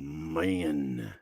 Man.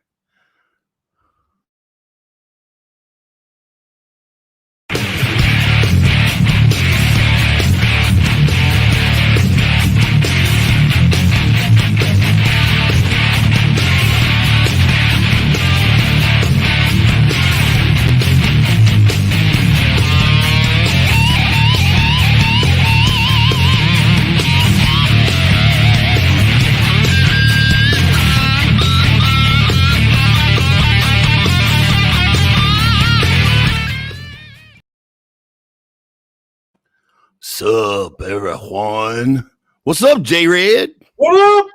Sup, everyone? What's up, J-Red? What up?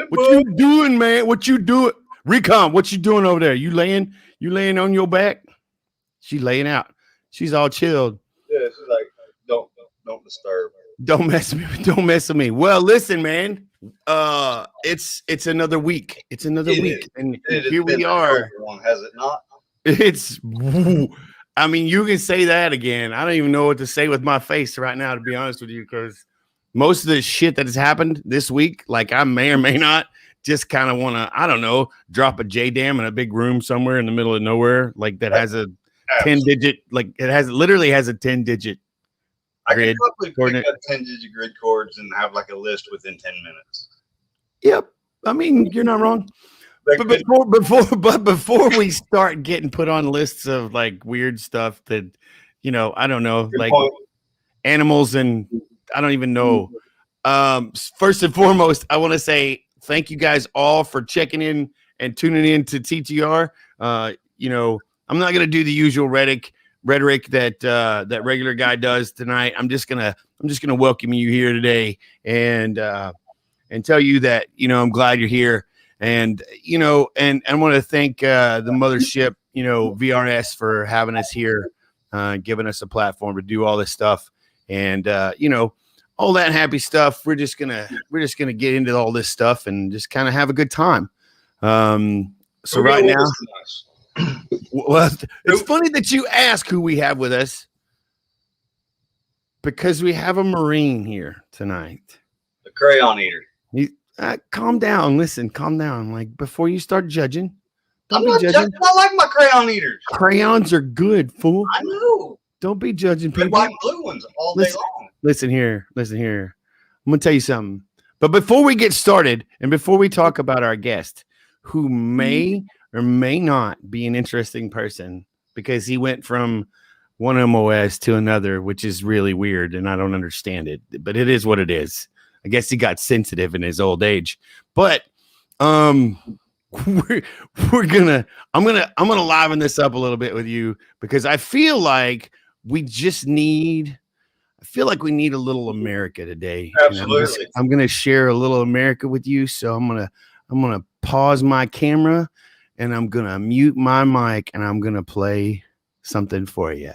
What you doing, man? What you doing? Recon, what you doing over there? You laying on your back? She laying out. She's all chilled. Yeah, she's like, don't disturb. Don't mess with me. Well, listen, man. It's another week. It's another week. And here we are. One, has it not? It's I mean, you can say that again. I don't even know what to say with my face right now, to be honest with you, because most of the shit that has happened this week, like I may or may not just kind of want to, I don't know, drop a J-Dam in a big room somewhere in the middle of nowhere, like that has a 10-digit, like it literally has a 10-digit. I could probably pick up 10-digit grid cords and have like a list within 10 minutes. Yep. I mean, you're not wrong. But before we start getting put on lists of like weird stuff that, you know, I don't know, Good like point. animals and I don't even know. First and foremost, I want to say thank you guys all for checking in and tuning in to TTR. You know, I'm not gonna do the usual rhetoric that regular guy does tonight. I'm just gonna welcome you here today and tell you that, you know, I'm glad you're here. And, you know, and I want to thank the mothership, you know, VRS for having us here, giving us a platform to do all this stuff. And, you know, all that happy stuff. We're just gonna get into all this stuff and just kind of have a good time. So right now, well, it's funny that you ask who we have with us, because we have a Marine here tonight. The crayon eater. Calm down. Listen, calm down. Like, before you start judging, I'm not judging. I like my crayon eaters. Crayons are good, fool. I know. Don't be judging people. White and blue ones all day long. Listen here. I'm gonna tell you something. But before we get started, and before we talk about our guest, who may or may not be an interesting person, because he went from one MOS to another, which is really weird, and I don't understand it. But it is what it is. I guess he got sensitive in his old age. But I'm gonna liven this up a little bit with you, because I feel like we need a little America today. Absolutely. I'm gonna share a little America with you. So I'm gonna pause my camera and I'm gonna mute my mic and I'm gonna play something for you.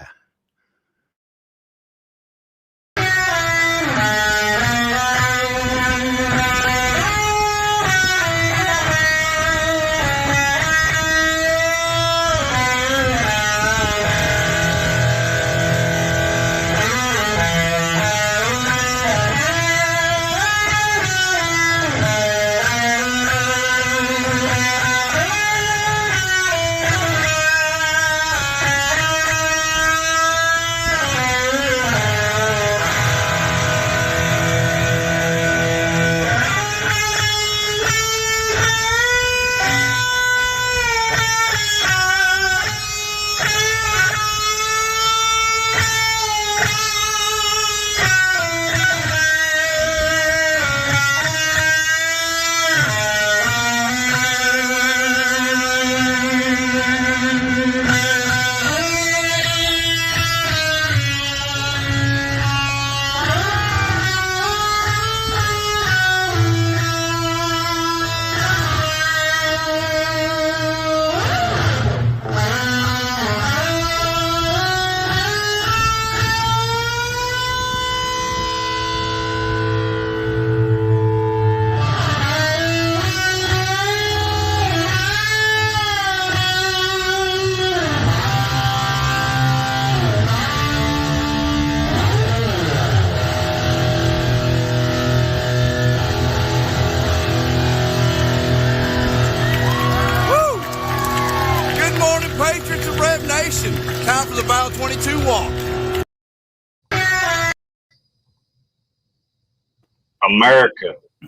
Time for the File 22 walk.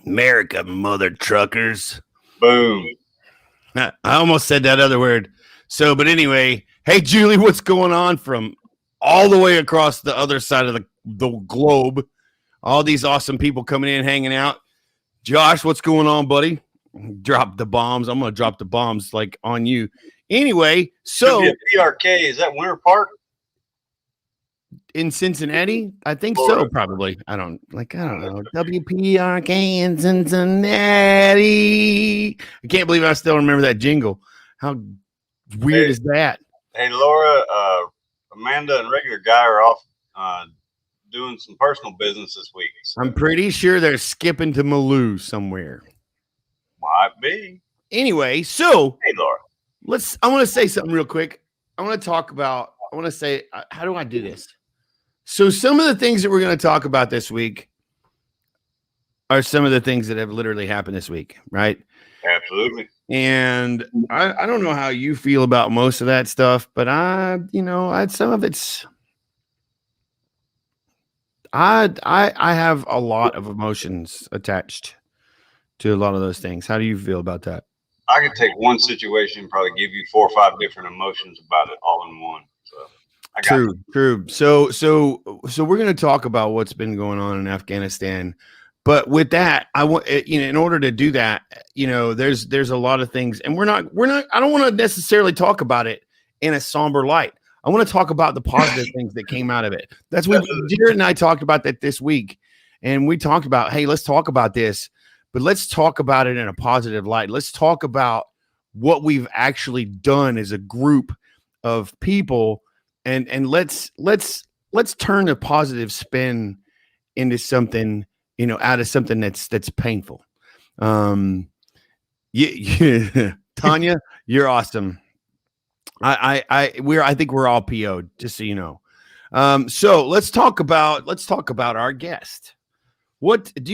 America, mother truckers. boom. I almost said that other word. So, but anyway, hey, Julie, what's going on from all the way across the other side of the globe? All these awesome people coming in, hanging out. Josh, what's going on, buddy? Drop the bombs. I'm going to drop the bombs like on you. Anyway, so PRK, is that Winter Park? In Cincinnati, I think so. Probably. I don't know. WPRK in Cincinnati. I can't believe I still remember that jingle. How weird is that? Hey, Laura, Amanda, and regular guy are off doing some personal business this week. So. I'm pretty sure they're skipping to Malou somewhere. Might be. Anyway, so hey, Laura, I want to say something real quick. I want to say, how do I do this? So some of the things that we're going to talk about this week are some of the things that have literally happened this week, right? Absolutely. And I don't know how you feel about most of that stuff, but some of it's I have a lot of emotions attached to a lot of those things. How do you feel about that? I could take one situation and probably give you 4 or 5 different emotions about it all in one. So True. So we're going to talk about what's been going on in Afghanistan, but with that, I want in order to do that, there's a lot of things, and we're not. I don't want to necessarily talk about it in a somber light. I want to talk about the positive things that came out of it. That's what Jared and I talked about that this week, and we talked about, hey, let's talk about this, but let's talk about it in a positive light. Let's talk about what we've actually done as a group of people. And let's turn a positive spin into something, out of something that's painful. Tanya, you're awesome. I think we're all PO'd, just so you know. So let's talk about our guest. What do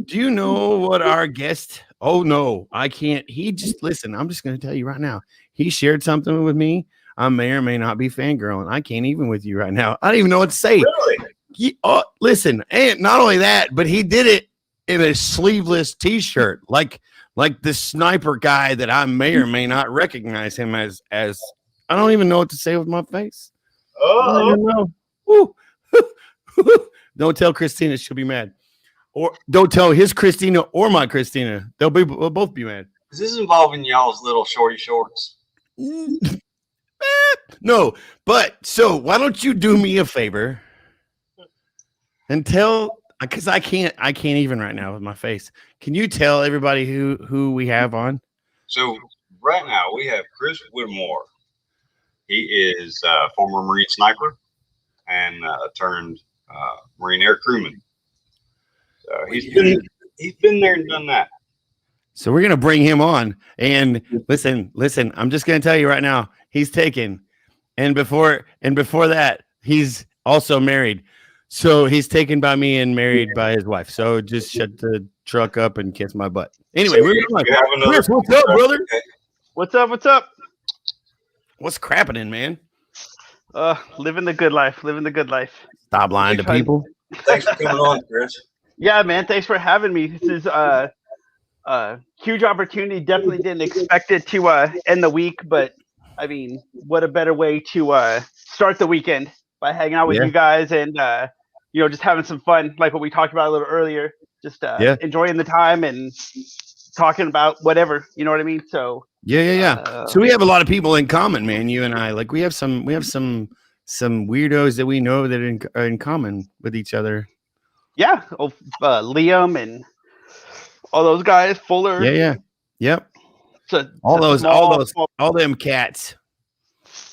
you know what our guest? Oh no, I can't. Listen. I'm just going to tell you right now. He shared something with me. I may or may not be fangirling. I can't even with you right now. I don't even know what to say. Really? Listen, and not only that, but he did it in a sleeveless T-shirt, like the sniper guy that I may or may not recognize him as. I don't even know what to say with my face. Oh, Don't tell Christina; she'll be mad. Or don't tell his Christina or my Christina; they'll both be mad. Is this involving y'all's little shorty shorts? No, but so why don't you do me a favor and tell, because I can't even right now with my face. Can you tell everybody who we have on? So right now we have Chris Whittemore. He is a former Marine sniper and turned Marine air crewman. So he's been there and done that. So we're gonna bring him on. And listen. I'm just gonna tell you right now, he's taken. And before that, he's also married. So he's taken by me and married by his wife. So just shut the truck up and kiss my butt. Anyway, so we're going. Chris, what's up, brother? What's up? What's crapping, man? Living the good life. Stop lying to people. Thanks for coming on, Chris. Yeah, man. Thanks for having me. This is a huge opportunity. Definitely didn't expect it to end the week, but I mean, what a better way to start the weekend by hanging out with you guys and just having some fun, like what we talked about a little earlier. Just enjoying the time and talking about whatever, you know what I mean? So so we have a lot of people in common, man. You and I, like we have some weirdos that we know that are in common with each other. Yeah, Liam and all those guys, Fuller. Yep. So all them cats.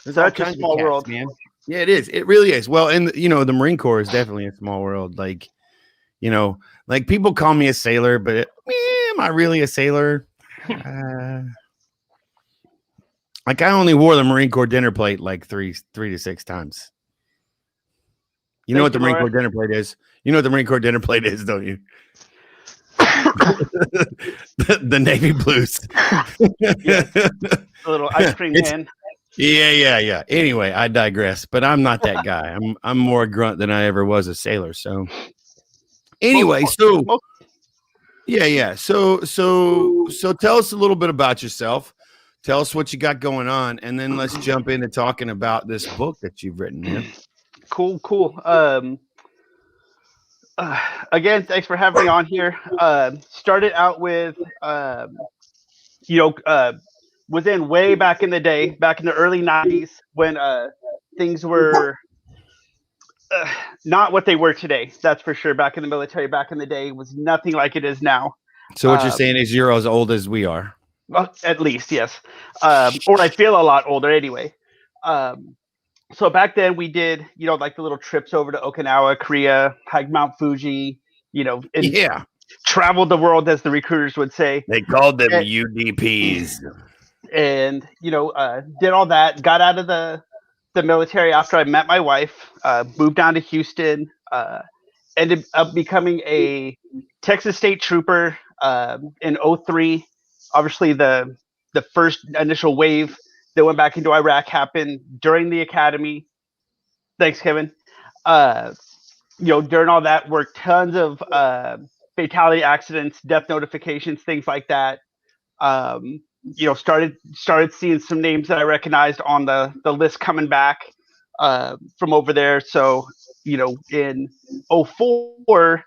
There's such a small world, man. Yeah, it is. It really is. Well, and the Marine Corps is definitely a small world. Like, like people call me a sailor, but am I really a sailor? Like I only wore the Marine Corps dinner plate like three to six times. You know what the Marine Corps dinner plate is? You know what the Marine Corps dinner plate is, don't you? the navy blues. A little ice cream can. Yeah. Anyway, I digress, but I'm not that guy. I'm more a grunt than I ever was a sailor. So anyway, so yeah. So tell us a little bit about yourself. Tell us what you got going on, and then let's jump into talking about this book that you've written, man. Cool. Again, thanks for having me on here. Started out with, you know, was in way back in the day, back in the early '90s when things were not what they were today. That's for sure. Back in the military, back in the day, was nothing like it is now. So what you're saying is you're as old as we are. Well, at least, yes. Or I feel a lot older anyway. So back then we did, like the little trips over to Okinawa, Korea, hiked Mount Fuji, and Yeah. traveled the world, as the recruiters would say. They called them And- UDPs. And, did all that, got out of the military after I met my wife, moved down to Houston, ended up becoming a Texas State Trooper in '03. Obviously, the first initial wave that went back into Iraq happened during the academy. Thanks, Kevin. During all that work, tons of fatality accidents, death notifications, things like that. Started seeing some names that I recognized on the list coming back from over there. So, in '04,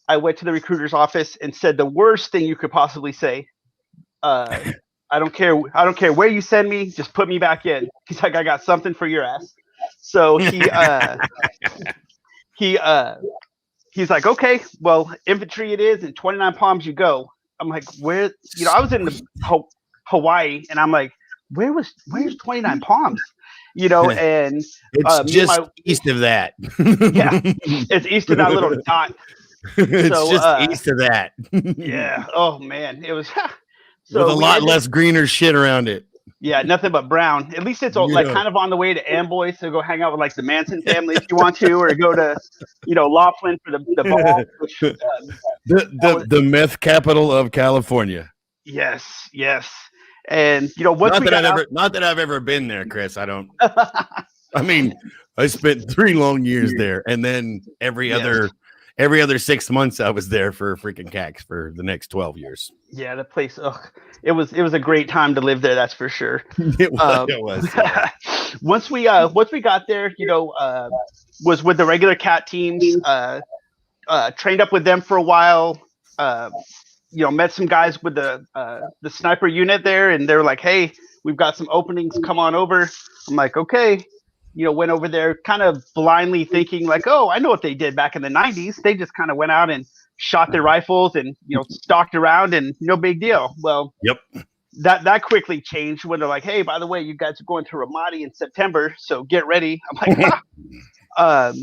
I went to the recruiter's office and said the worst thing you could possibly say. I don't care where you send me, just put me back in. He's like, I got something for your ass. So he's like, okay, well, infantry it is, and 29 Palms you go. I'm like, where? I was in the Hawaii, and I'm like, where's 29 Palms? And it's just east of that. Yeah, it's east of that little dot. It's just east of that. Yeah. Oh man, it was. So with a lot less greener shit around it. Yeah, nothing but brown. At least it's like kind of on the way to Amboy, so go hang out with like the Manson family if you want to, or go to, Laughlin for the ball. Which, the meth capital of California. Yes. And once not that I've ever been there, Chris. I don't. I mean, I spent 3 long years there, and then every other 6 months I was there for freaking CAX for the next 12 years. Yeah, the place. It was a great time to live there. That's for sure. It was. Once we got there, was with the regular CAT teams. Trained up with them for a while. Met some guys with the sniper unit there, and they were like, "Hey, we've got some openings. Come on over." I'm like, "Okay." Went over there kind of blindly thinking like, oh, I know what they did back in the '90s. They just kind of went out and shot their rifles and, stalked around and no big deal. Well, yep. That quickly changed when they're like, hey, by the way, you guys are going to Ramadi in September, so get ready. I'm like,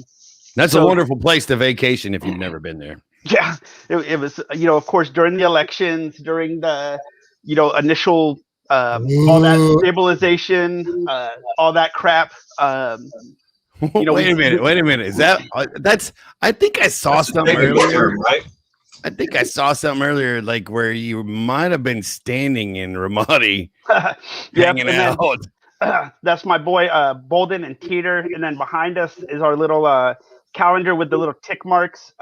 That's a wonderful place to vacation if you've never been there. Yeah, it was, of course, during the elections, during the, initial all that stabilization, all that crap. Wait a minute. Is that's? I think I saw something earlier. Right? I think I saw something earlier, like where you might have been standing in Ramadi, hanging out. That's my boy Bolden and Teeter, and then behind us is our little calendar with the little tick marks.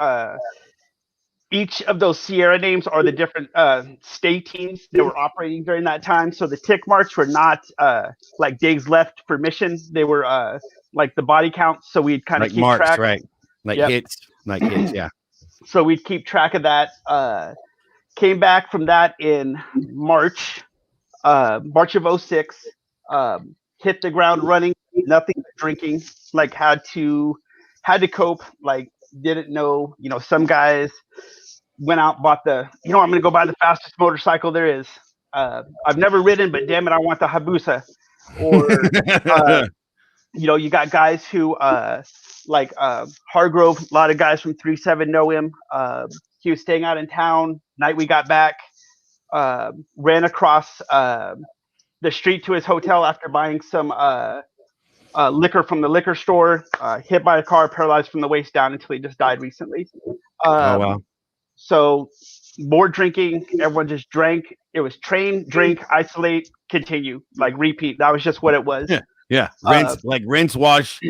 Each of those Sierra names are the different state teams that were operating during that time. So the tick marks were not like days left for mission. They were like the body count. So we'd kind of keep marks, track. Right. Like hits, yeah. So we'd keep track of that. Came back from that in March of '06. Hit the ground running, nothing but drinking. Like had to cope. Like didn't know. Some guys went out, bought the, I'm going to go buy the fastest motorcycle there is. I've never ridden, but damn it, I want the Hayabusa. Or, you got guys who, like Hargrove, a lot of guys from 3-7 know him. He was staying out in town. Night we got back, ran across the street to his hotel after buying some liquor from the liquor store, hit by a car, paralyzed from the waist down until he just died recently. Oh, wow. So more drinking, everyone just drank. It was train, drink, isolate, continue, like repeat. That was just what it was. Yeah, rinse, wash,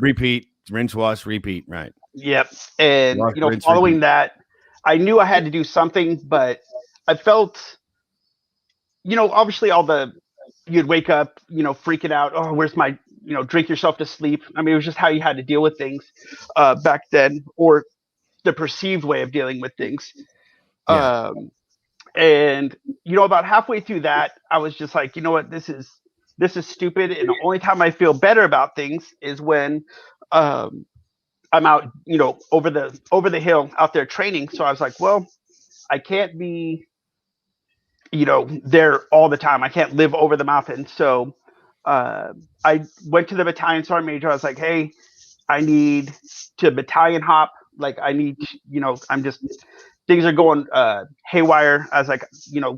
repeat, rinse, wash, repeat. Right. Yep. And Wash, rinse, following repeat. that, I knew I had to do something, but I felt, obviously you'd wake up, freaking out. Oh, where's my, drink yourself to sleep. I mean, it was just how you had to deal with things back then, or the perceived way of dealing with things. Yeah. And about halfway through that, I was just like, you know what, this is stupid. And the only time I feel better about things is when I'm out, over the hill out there training. So I was like, well, I can't be, there all the time. I can't live over the mountain. So I went to the battalion sergeant major. I was like, hey, I need to battalion hop. Like I need, I'm just, things are going haywire. I was like,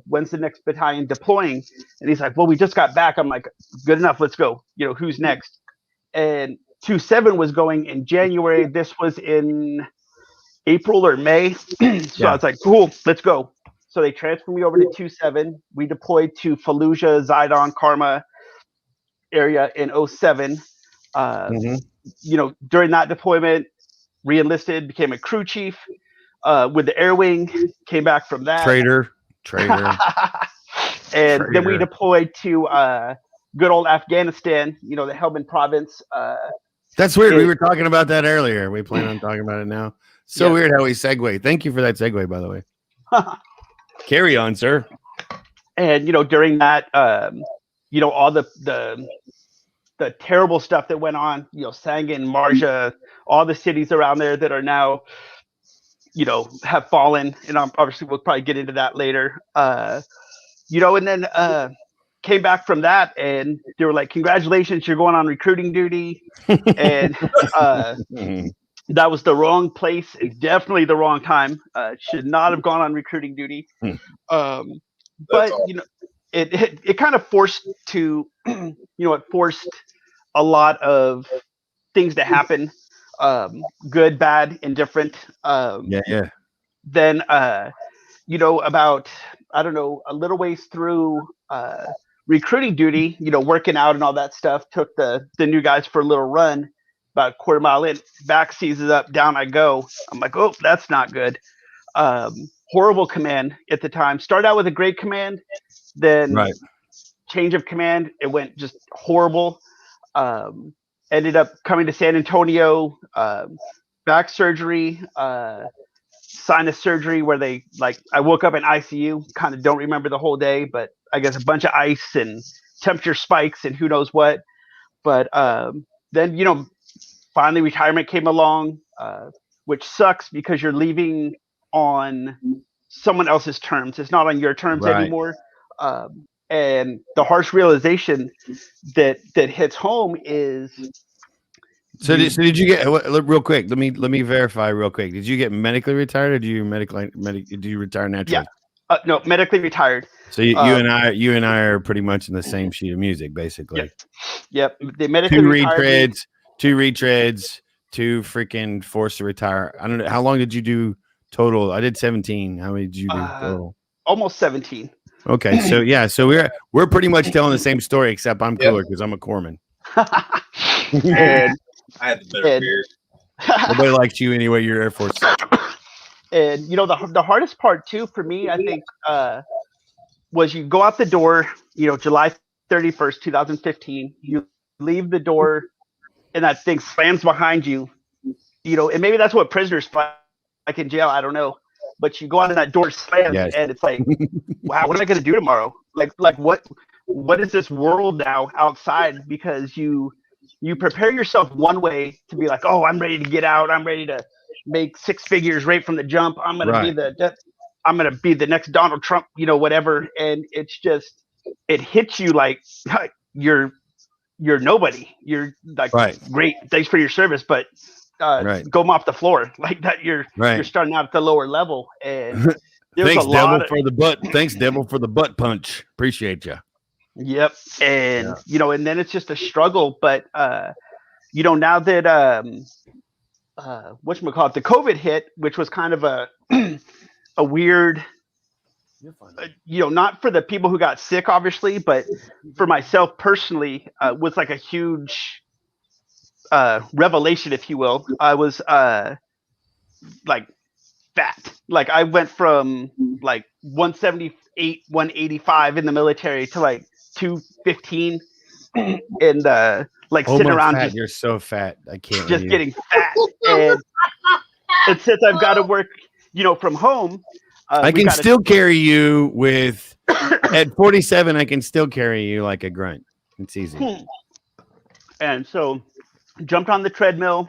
when's the next battalion deploying? And he's like, well, we just got back. I'm like, good enough. Let's go. Who's next? And 2-7 was going in January. This was in April or May. So I was like, cool, let's go. So they transferred me over to 2-7. We deployed to Fallujah, Zidon, Karma area in 07. During that deployment, re-enlisted, became a crew chief with the Air Wing, came back from that. Traitor. And then we deployed to good old Afghanistan, the Helmand province. That's weird. We were talking about that earlier. We plan on talking about it now. So weird how we segue. Thank you for that segue, by the way. Carry on, sir. And during that, all the terrible stuff that went on, Sangin, Marja, all the cities around there that are now, have fallen. And obviously we'll probably get into that later. And then came back from that, and they were like, congratulations, you're going on recruiting duty. And that was the wrong place and definitely the wrong time. Should not have gone on recruiting duty. But it kind of forced to, it forced a lot of things to happen, good, bad, indifferent. Then, about, I don't know, a little ways through recruiting duty, working out and all that stuff, took the new guys for a little run. About a quarter mile in, back seizes up, down I go. I'm like, oh, that's not good. Horrible command at the time. Started out with a great command, then change of command, it went just horrible. Ended up coming to San Antonio, back surgery, sinus surgery, where they I woke up in ICU, kind of don't remember the whole day, but I guess a bunch of ice and temperature spikes and who knows what. But then, finally retirement came along, which sucks because you're leaving on someone else's terms. It's not on your terms anymore. And the harsh realization that hits home is. So did you get real quick? Let me verify real quick. Did you get medically retired, or did you did you retire naturally? Yeah, no, medically retired. So you and I are pretty much in the same sheet of music, basically. Yep. They medically retired. Two retreads, 2 freaking forced to retire. I don't know, how long did you do total? I did 17. How many did you do total? Almost 17. Okay, so we're pretty much telling the same story, except I'm cooler because I'm a corpsman. And I had the better beard. Nobody likes you anyway. You're Air Force. And the hardest part too for me, I think, was you go out the door, July 31st, 2015. You leave the door, and that thing slams behind you. And maybe that's what prisoners fight like in jail. I don't know. But you go out and that door slams, and it's like, wow, what am I going to do tomorrow? Like what is this world now outside? Because you prepare yourself one way to be like, oh, I'm ready to get out. I'm ready to make 6 figures right from the jump. I'm going to be the next Donald Trump, whatever. And it's just, it hits you like you're nobody. You're like, great, thanks for your service, but go mop the floor like that. You're starting out at the lower level, and thanks, devil, for the butt. Thanks, devil, for the butt punch. Appreciate you. Yep, and and then it's just a struggle. But now that whatchamacallit, the COVID hit, which was kind of a weird not for the people who got sick, obviously, but for myself personally, was like a huge revelation, if you will. I was like fat. Like I went from like 178, 185 in the military to like 215 and like Oh sitting my around fat! You're so fat. I can't. just with you. getting fat. And since I've got to work, from home, I we can got to. still carry you with. At 47, I can still carry you like a grunt. It's easy. And so jumped on the treadmill,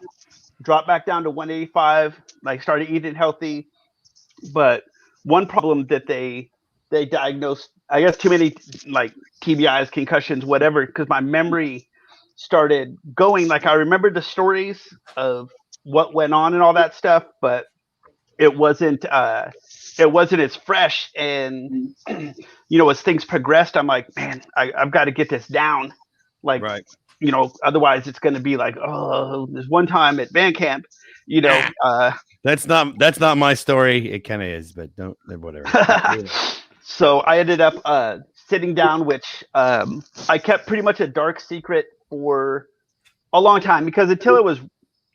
dropped back down to 185, like started eating healthy. But one problem that they diagnosed, I guess, too many like TBIs, concussions, whatever, because my memory started going. Like I remember the stories of what went on and all that stuff, but it wasn't as fresh. And as things progressed, I'm like, man, I've got to get this down. Like, Right. Otherwise it's going to be like, oh, there's one time at band camp, That's not my story. It kind of is, but don't whatever. So I ended up sitting down, which I kept pretty much a dark secret for a long time, because until it was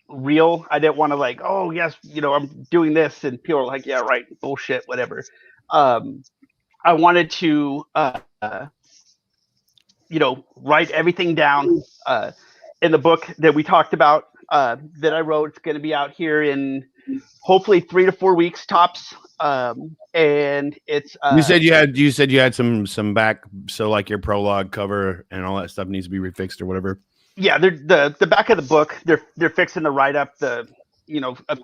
real, I didn't want to like, oh yes, I'm doing this, and people are like, yeah, right, bullshit, whatever. I wanted to write everything down in the book that we talked about, that I wrote. It's going to be out here in hopefully 3 to 4 weeks tops. And it's you said you had some back, so like your prologue cover and all that stuff needs to be refixed or whatever. Yeah, they're the back of the book. They're fixing the write up,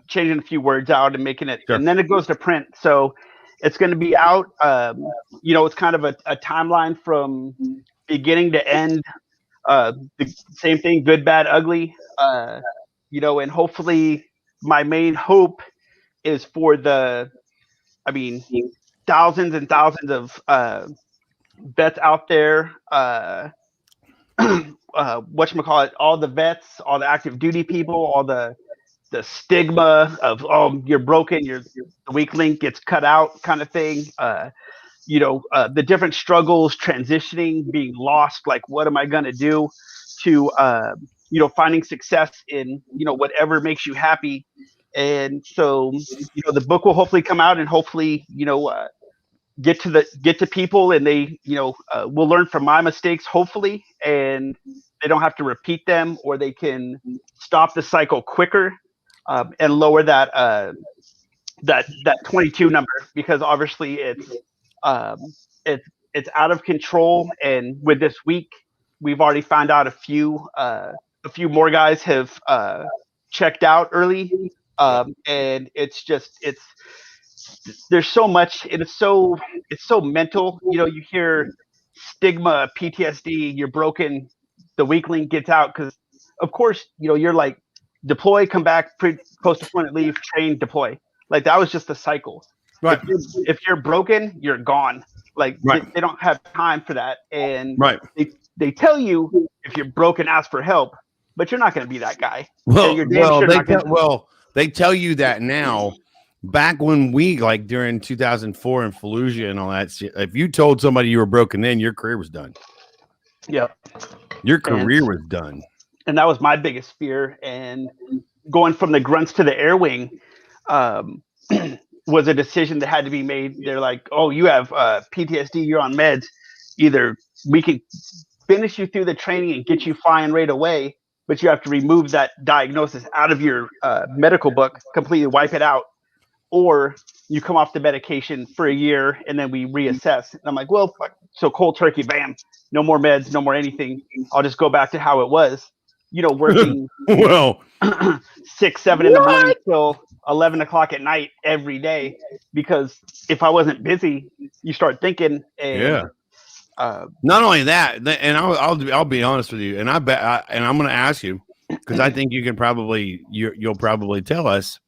changing a few words out and making it, Sure. and then it goes to print. So it's going to be out. It's kind of a timeline from beginning to end. The same thing, good, bad, ugly. And hopefully, my main hope is for thousands and thousands of vets out there. Whatchamacallit, all the vets, all the active duty people, all the stigma of, oh, you're broken, you're the weak link gets cut out kind of thing. The different struggles, transitioning, being lost, like what am I going to do, to finding success in whatever makes you happy. And so the book will hopefully come out, and hopefully get to people, and they will learn from my mistakes, hopefully, and they don't have to repeat them, or they can stop the cycle quicker, and lower that 22 number, because obviously it's out of control. And with this week, we've already found out a few more guys have checked out early, and there's so much, and it's so mental. You hear stigma, PTSD, you're broken, the weak link gets out, because of course you're like, deploy, come back, post deployment leave, train, deploy. Like that was just the cycle. Right. If you're broken, you're gone. Like right. they don't have time for that. And right. They tell you if you're broken, ask for help, but you're not going to be that guy. They tell you that now. Back when we, like during 2004 and Fallujah and all that shit, if you told somebody you were broken, then your career was done. Yep. Your career was done. And that was my biggest fear. And going from the grunts to the air wing was a decision that had to be made. They're like, oh, you have PTSD, you're on meds. Either we can finish you through the training and get you flying right away, but you have to remove that diagnosis out of your medical book, completely wipe it out, or you come off the medication for a year and then we reassess. And I'm like, well, fuck. So cold turkey, bam, no more meds, no more anything. I'll just go back to how it was, working well 6, 7 in the morning till 11 o'clock at night every day, because if I wasn't busy, you start thinking. And, not only that, and I'll be honest with you, and I'm going to ask you, because I think you can probably you'll probably tell us.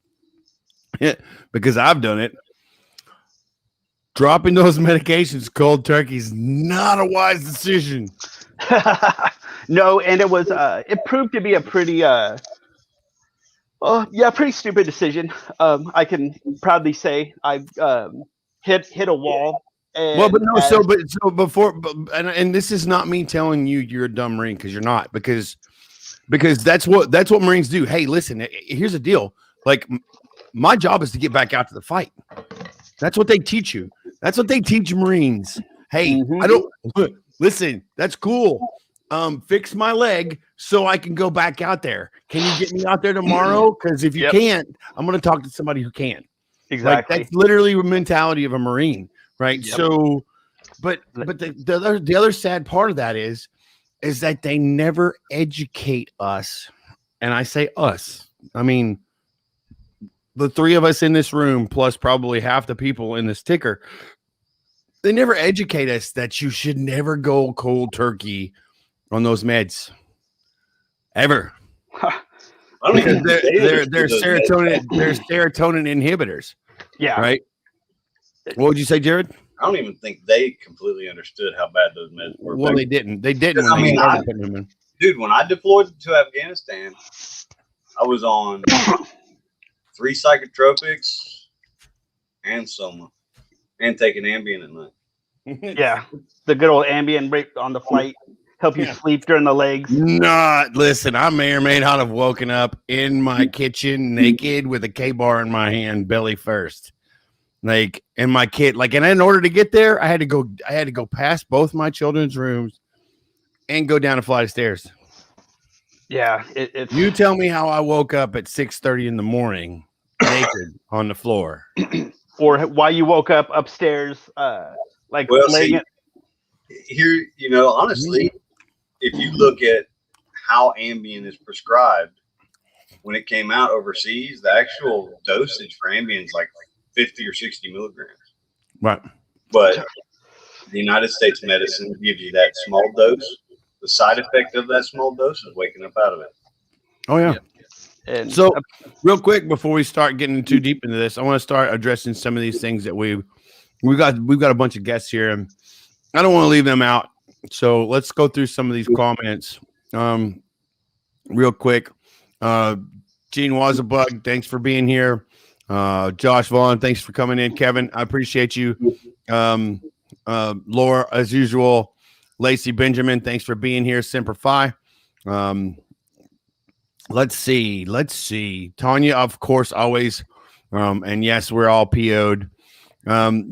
Because I've done it. Dropping those medications cold turkey is not a wise decision. No, and it was it proved to be a pretty pretty stupid decision. I can proudly say I hit a wall Well, but no, as- so before, and this is not me telling you you're a dumb Marine, because you're not, because that's what Marines do. Hey, listen, here's the deal. Like, my job is to get back out to the fight. That's what they teach you. That's what they teach Marines. Hey, I don't listen. That's cool. Fix my leg so I can go back out there. Can you get me out there tomorrow? Because if you can't, I'm going to talk to somebody who can. Exactly. Like, that's literally the mentality of a Marine, right? Yep. So, but the other sad part of that is that they never educate us, and I say us. I mean, the three of us in this room, plus probably half the people in this ticker. They never educate us that you should never go cold turkey on those meds ever. Because they're serotonin inhibitors. Yeah. Right. What would you say, Jared? I don't even think they completely understood how bad those meds were. Well, they didn't. They didn't. I mean, dude, when I deployed to Afghanistan, I was on 3 psychotropics and Soma, and taking Ambien at night. Yeah, the good old Ambien right on the flight, help you sleep during the legs. Listen, I may or may not have woken up in my kitchen naked with a K-bar in my hand, belly first. Like, and my kid, like, and in order to get there, I had to go past both my children's rooms and go down a flight of stairs. Yeah, you tell me how I woke up at 6:30 in the morning naked on the floor, or why you woke up upstairs, like laying it. Here, honestly, if you look at how Ambien is prescribed, when it came out overseas, the actual dosage for Ambien is like 50 or 60 milligrams. Right. But the United States medicine gives you that small dose. The side effect of that small dose is waking up out of it. Oh, yeah. And so, real quick, before we start getting too deep into this, I want to start addressing some of these things that we've got a bunch of guests here, and I don't want to leave them out. So let's go through some of these comments real quick. Gene Wazabug, thanks for being here. Josh Vaughn, thanks for coming in. Kevin, I appreciate you. Laura, as usual. Lacey Benjamin, thanks for being here. Semper Fi. Let's see. Tanya, of course, always. And yes, we're all PO'd.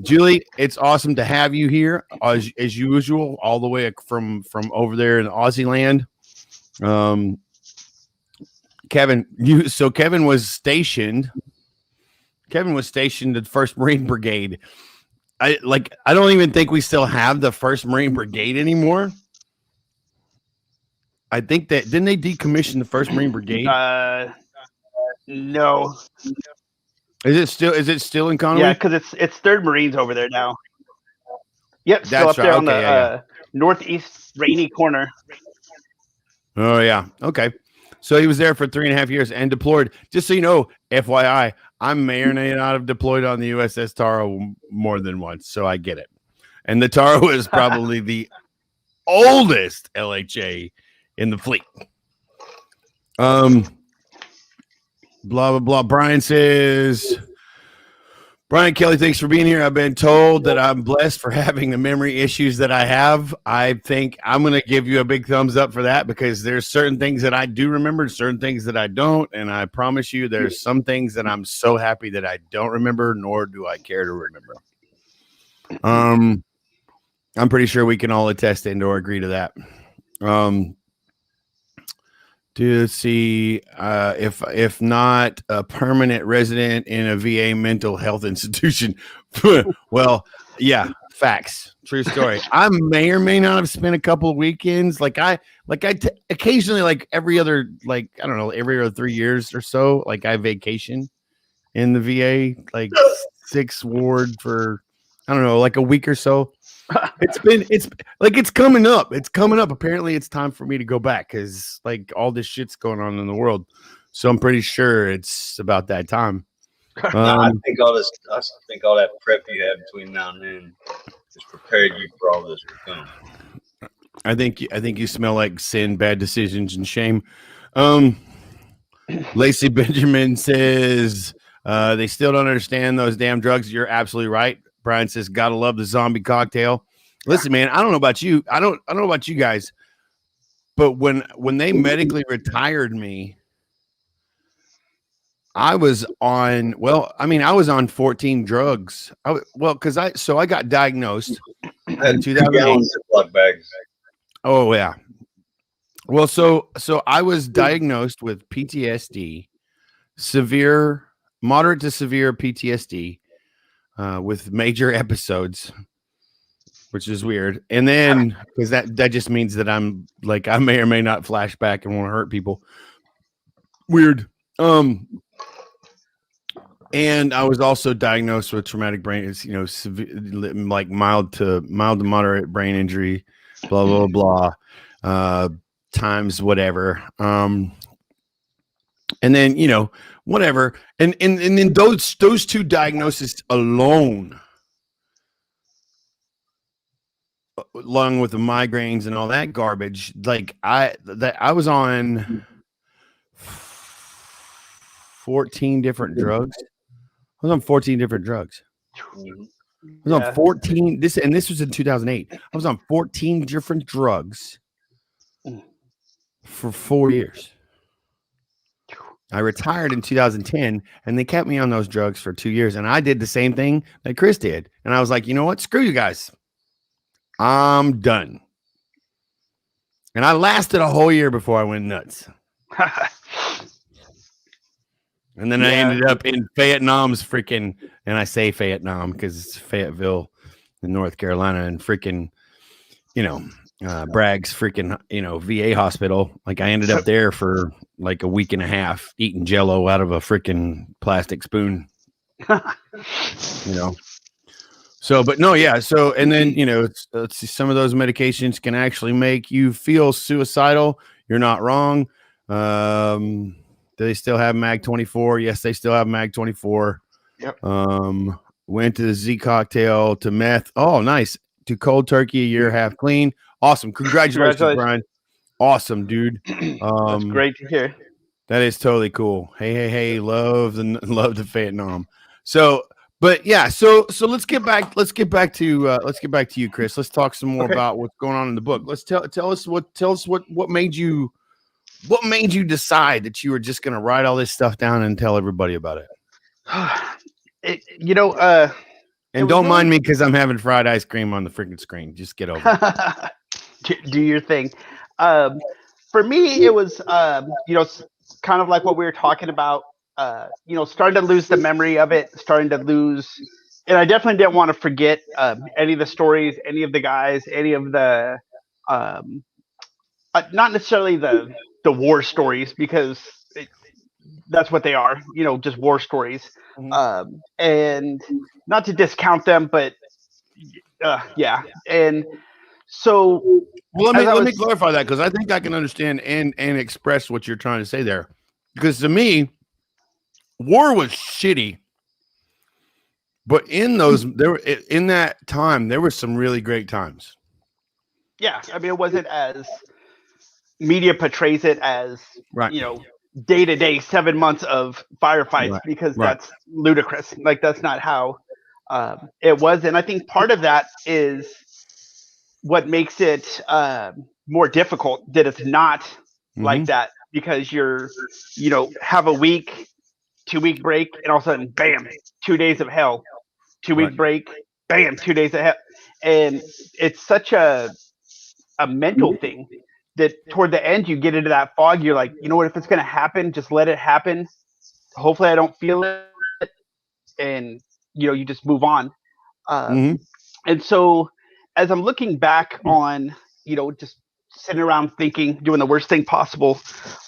Julie, it's awesome to have you here as usual, all the way from over there in Aussie land. Kevin was stationed at the 1st Marine Brigade. I don't even think we still have the 1st Marine Brigade anymore. I think that didn't they decommission the 1st Marine Brigade? No. Is it still in Conway? Yeah, because it's 3rd Marines over there now. Yep, still up there on the northeast rainy corner. Oh yeah. Okay. So he was there for 3.5 years and deployed. Just so you know, FYI, I may or may not have deployed on the USS Taro more than once, so I get it. And the Taro is probably the oldest LHA in the fleet. Blah blah blah. Brian says, Brian Kelly, thanks for being here. I've been told that I'm blessed for having the memory issues that I have. I think I'm going to give you a big thumbs up for that, because there's certain things that I do remember, certain things that I don't. And I promise you, there's some things that I'm so happy that I don't remember, nor do I care to remember. I'm pretty sure we can all attest and or agree to that. To see if not a permanent resident in a VA mental health institution. Well, yeah, facts. True story. I may or may not have spent a couple of weekends. Occasionally, like every other 3 years or so, like I vacation in the VA, like 6th ward for, I don't know, like a week or so. It's coming up. Apparently it's time for me to go back, because like all this shit's going on in the world. So I'm pretty sure it's about that time. I think all that prep you have between now and then has prepared you for all this to come. I think you smell like sin, bad decisions, and shame. Lacey Benjamin says they still don't understand those damn drugs. You're absolutely right. Brian says, "Gotta love the zombie cocktail." Listen, man, I don't know about you. I don't know about you guys, but when they medically retired me, I was on. Well, I mean, I was on 14 drugs. Because I got diagnosed in 2008. Ziploc bags. Oh yeah. Well, so I was diagnosed with PTSD, moderate to severe PTSD, with major episodes, which is weird. And then because that just means that I'm like I may or may not flash back and want to hurt people. Weird. And I was also diagnosed with traumatic brain, severe, like mild to moderate brain injury, blah blah blah, times whatever. And then whatever, and then those two diagnoses alone, along with the migraines and all that garbage, like I was on 14 different drugs. I was on 14 different drugs. I was on 14. This was in 2008. I was on 14 different drugs for 4 years. I retired in 2010, and they kept me on those drugs for 2 years. And I did the same thing that Chris did. And I was like, you know what? Screw you guys. I'm done. And I lasted a whole year before I went nuts. And then I ended up in Vietnam's freaking, and I say Vietnam because it's Fayetteville in North Carolina, and freaking, Bragg's freaking, VA hospital. Like I ended up there for like a week and a half eating Jello out of a freaking plastic spoon. So, but no, yeah. So, and then, let's see, some of those medications can actually make you feel suicidal. You're not wrong. Do they still have Mag 24? Yes, they still have Mag 24. Yep. Went to the Z cocktail, to meth. Oh, nice. To cold turkey, a year half clean. Awesome. Congratulations, Brian. Awesome, dude. That's great to hear. That is totally cool. Hey. Love the Vietnam. So, but yeah, so let's get back to you, Chris. Let's talk some more about what's going on in the book. Let's tell us what made you decide that you were just going to write all this stuff down and tell everybody about it. And don't mind me because I'm having fried ice cream on the freaking screen. Just get over it. Do your thing. For me, it was kind of like what we were talking about. Starting to lose the memory of it, and I definitely didn't want to forget any of the stories, any of the guys, any of the not necessarily the war stories, because that's what they are, just war stories. Mm-hmm. And not to discount them, but yeah. And so, well, let me clarify that, because I think I can understand and express what you're trying to say there. Because to me, war was shitty, but in that time, there were some really great times. Yeah, I mean, it wasn't as media portrays it as, day to day 7 months of firefights, because that's ludicrous. Like, that's not how it was. And I think part of that is what makes it more difficult, that it's not like that, because you're, have a week, 2-week break, and all of a sudden, bam, 2 days of hell, 2-week break, bam, 2 days of hell. And it's such a mental thing that toward the end you get into that fog. You're like, you know what, if it's going to happen, just let it happen. Hopefully I don't feel it. And, you just move on. And so as I'm looking back on, just sitting around thinking, doing the worst thing possible,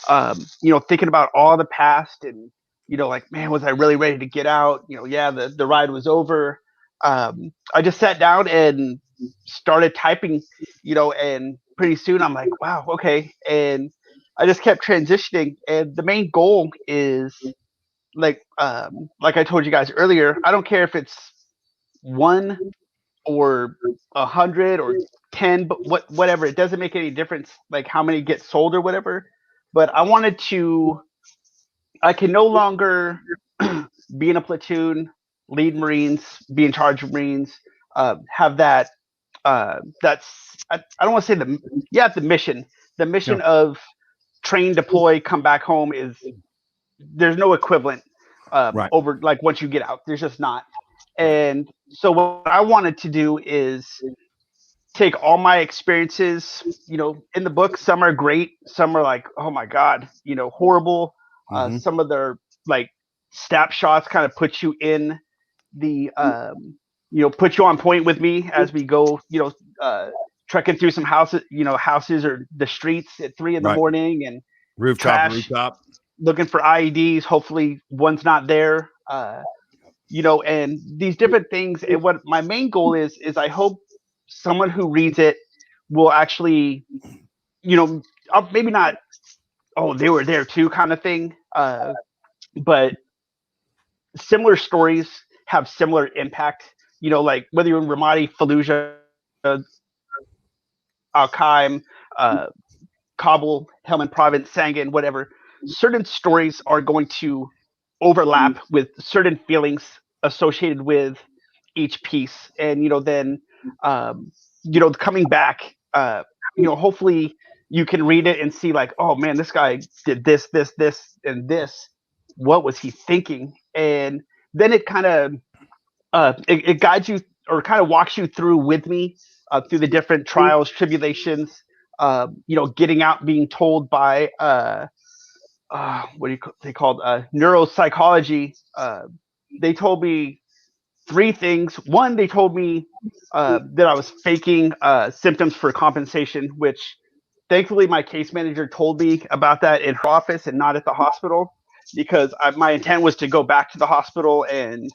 thinking about all the past, and, like, man, was I really ready to get out? The ride was over. I just sat down and started typing, and pretty soon I'm like, wow, okay. And I just kept transitioning. And the main goal is, like I told you guys earlier, I don't care if it's 1 or 100 or 10, but whatever, it doesn't make any difference, like how many get sold or whatever. But I can no longer be in a platoon lead Marines, be in charge of Marines, have that that's I don't want to say the mission. The mission of train, deploy, come back home is there's no equivalent Right. over like once you get out. There's just not. And so what I wanted to do is take all my experiences, in the book. Some are great, some are like, oh my god, horrible. Mhm. Some of their like snapshots kind of put you in the put you on point with me as we go, trekking through some houses or the streets at 3 in the Right. morning and Rooftop, trash, rooftop. looking for IEDs. Hopefully one's not there. And these different things. And what my main goal is I hope someone who reads it will actually, maybe not, oh, they were there too kind of thing. But similar stories have similar impact. Like whether you're in Ramadi, Fallujah, Al Qaim, uh, Kabul, Helmand Province, Sangin, whatever, certain stories are going to overlap with certain feelings associated with each piece. And, then, coming back, hopefully you can read it and see like, oh man, this guy did this, and this. What was he thinking? And then it kind of, it guides you or kind of walks you through with me through the different trials, tribulations, getting out, being told by what do they called neuropsychology. They told me three things. One, they told me that I was faking symptoms for compensation, which thankfully my case manager told me about that in her office and not at the hospital, because my intent was to go back to the hospital and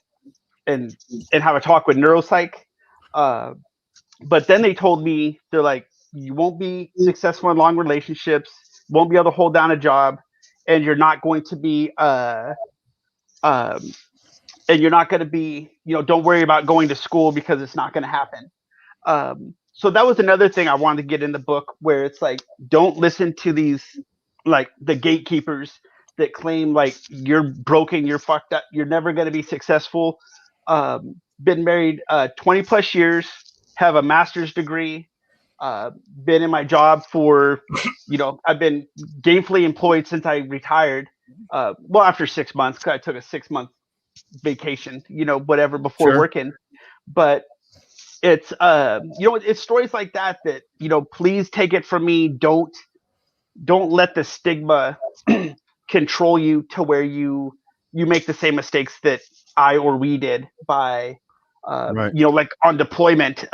have a talk with neuropsych. Uh, but then they told me, they're like, you won't be successful in long relationships, won't be able to hold down a job, and you're not going to be um, and you're not going to be, don't worry about going to school because it's not going to happen. So that was another thing I wanted to get in the book, where it's like, don't listen to these, like the gatekeepers that claim like you're broken, you're fucked up, you're never going to be successful. Been married 20 plus years, have a master's degree, been in my job for, I've been gainfully employed since I retired. Well, after 6 months, cause I took a 6 month vacation, whatever before Sure. working. But it's it's stories like that please take it from me. Don't let the stigma control you to where you make the same mistakes that I or we did by Right. like on deployment,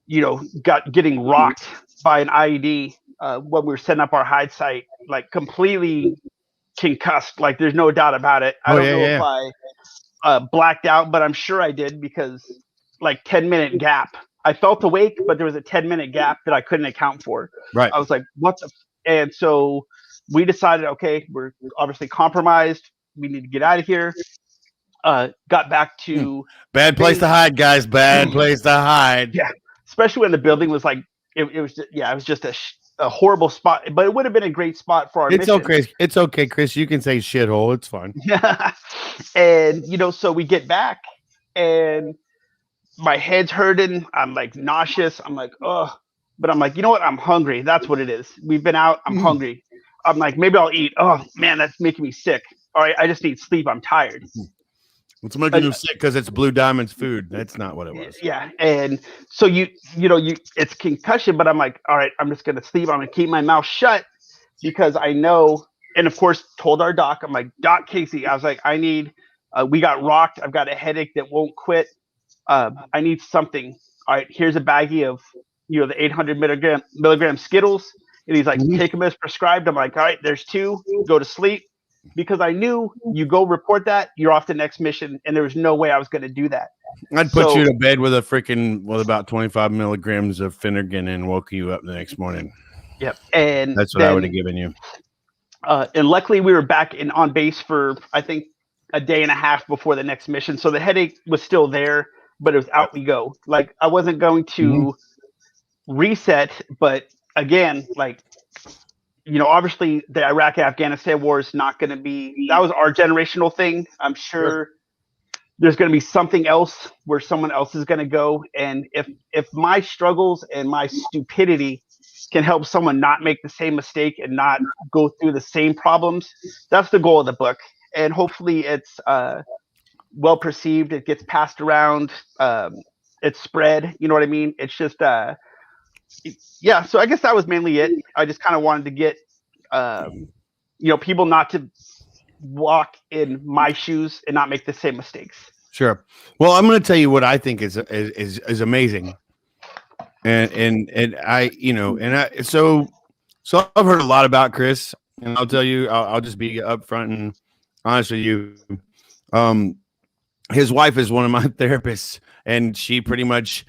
getting rocked by an IED when we were setting up our hide site, like completely concussed. Like there's no doubt about it. I don't know if I blacked out, but I'm sure I did, because like 10-minute gap. I felt awake, but there was a 10-minute gap that I couldn't account for. Right. I was like, what the? And so we decided, okay, we're obviously compromised. We need to get out of here. Got back to Bad place to hide, guys. Bad place to hide. Yeah, especially when the building was like, it was just, it was just a horrible spot, but it would have been a great spot for our It's mission. okay. It's okay, Chris. You can say shithole. It's fine. And so we get back and my head's hurting. I'm like nauseous. I'm like, oh, but I'm like, you know what? I'm hungry. That's what it is. We've been out. I'm hungry. I'm like, maybe I'll eat. Oh man, that's making me sick. All right, I just need sleep. I'm tired. It's making you sick because it's Blue Diamond's food. That's not what it was. Yeah, and so you it's concussion, but I'm like, all right, I'm just gonna sleep. I'm gonna keep my mouth shut because I know. And of course, told our doc, I'm like, Doc Casey, I was like, I need. We got rocked. I've got a headache that won't quit. I need something. All right, here's a baggie of the 800 milligram Skittles. And he's like, take them as prescribed. I'm like, all right, there's 2. Go to sleep. Because I knew you go report that, you're off the next mission, and there was no way I was going to do that. I'd put you to bed with about 25 milligrams of Finnegan and woke you up the next morning. Yep, and that's what I would have given you. And luckily, we were back on base for I think a day and a half before the next mission, so the headache was still there, but it was out we go. Like I wasn't going to reset, but again, like. Obviously the Iraq-Afghanistan war is not going to be, that was our generational thing. I'm sure there's going to be something else where someone else is going to go. And if my struggles and my stupidity can help someone not make the same mistake and not go through the same problems, that's the goal of the book. And hopefully it's well perceived. It gets passed around. It's spread. You know what I mean? It's just, yeah. So I guess that was mainly it. I just kind of wanted to get, people not to walk in my shoes and not make the same mistakes. Sure. Well, I'm going to tell you what I think is amazing. And I, so I've heard a lot about Chris, and I'll tell you, I'll just be upfront and honest with you. His wife is one of my therapists, and she pretty much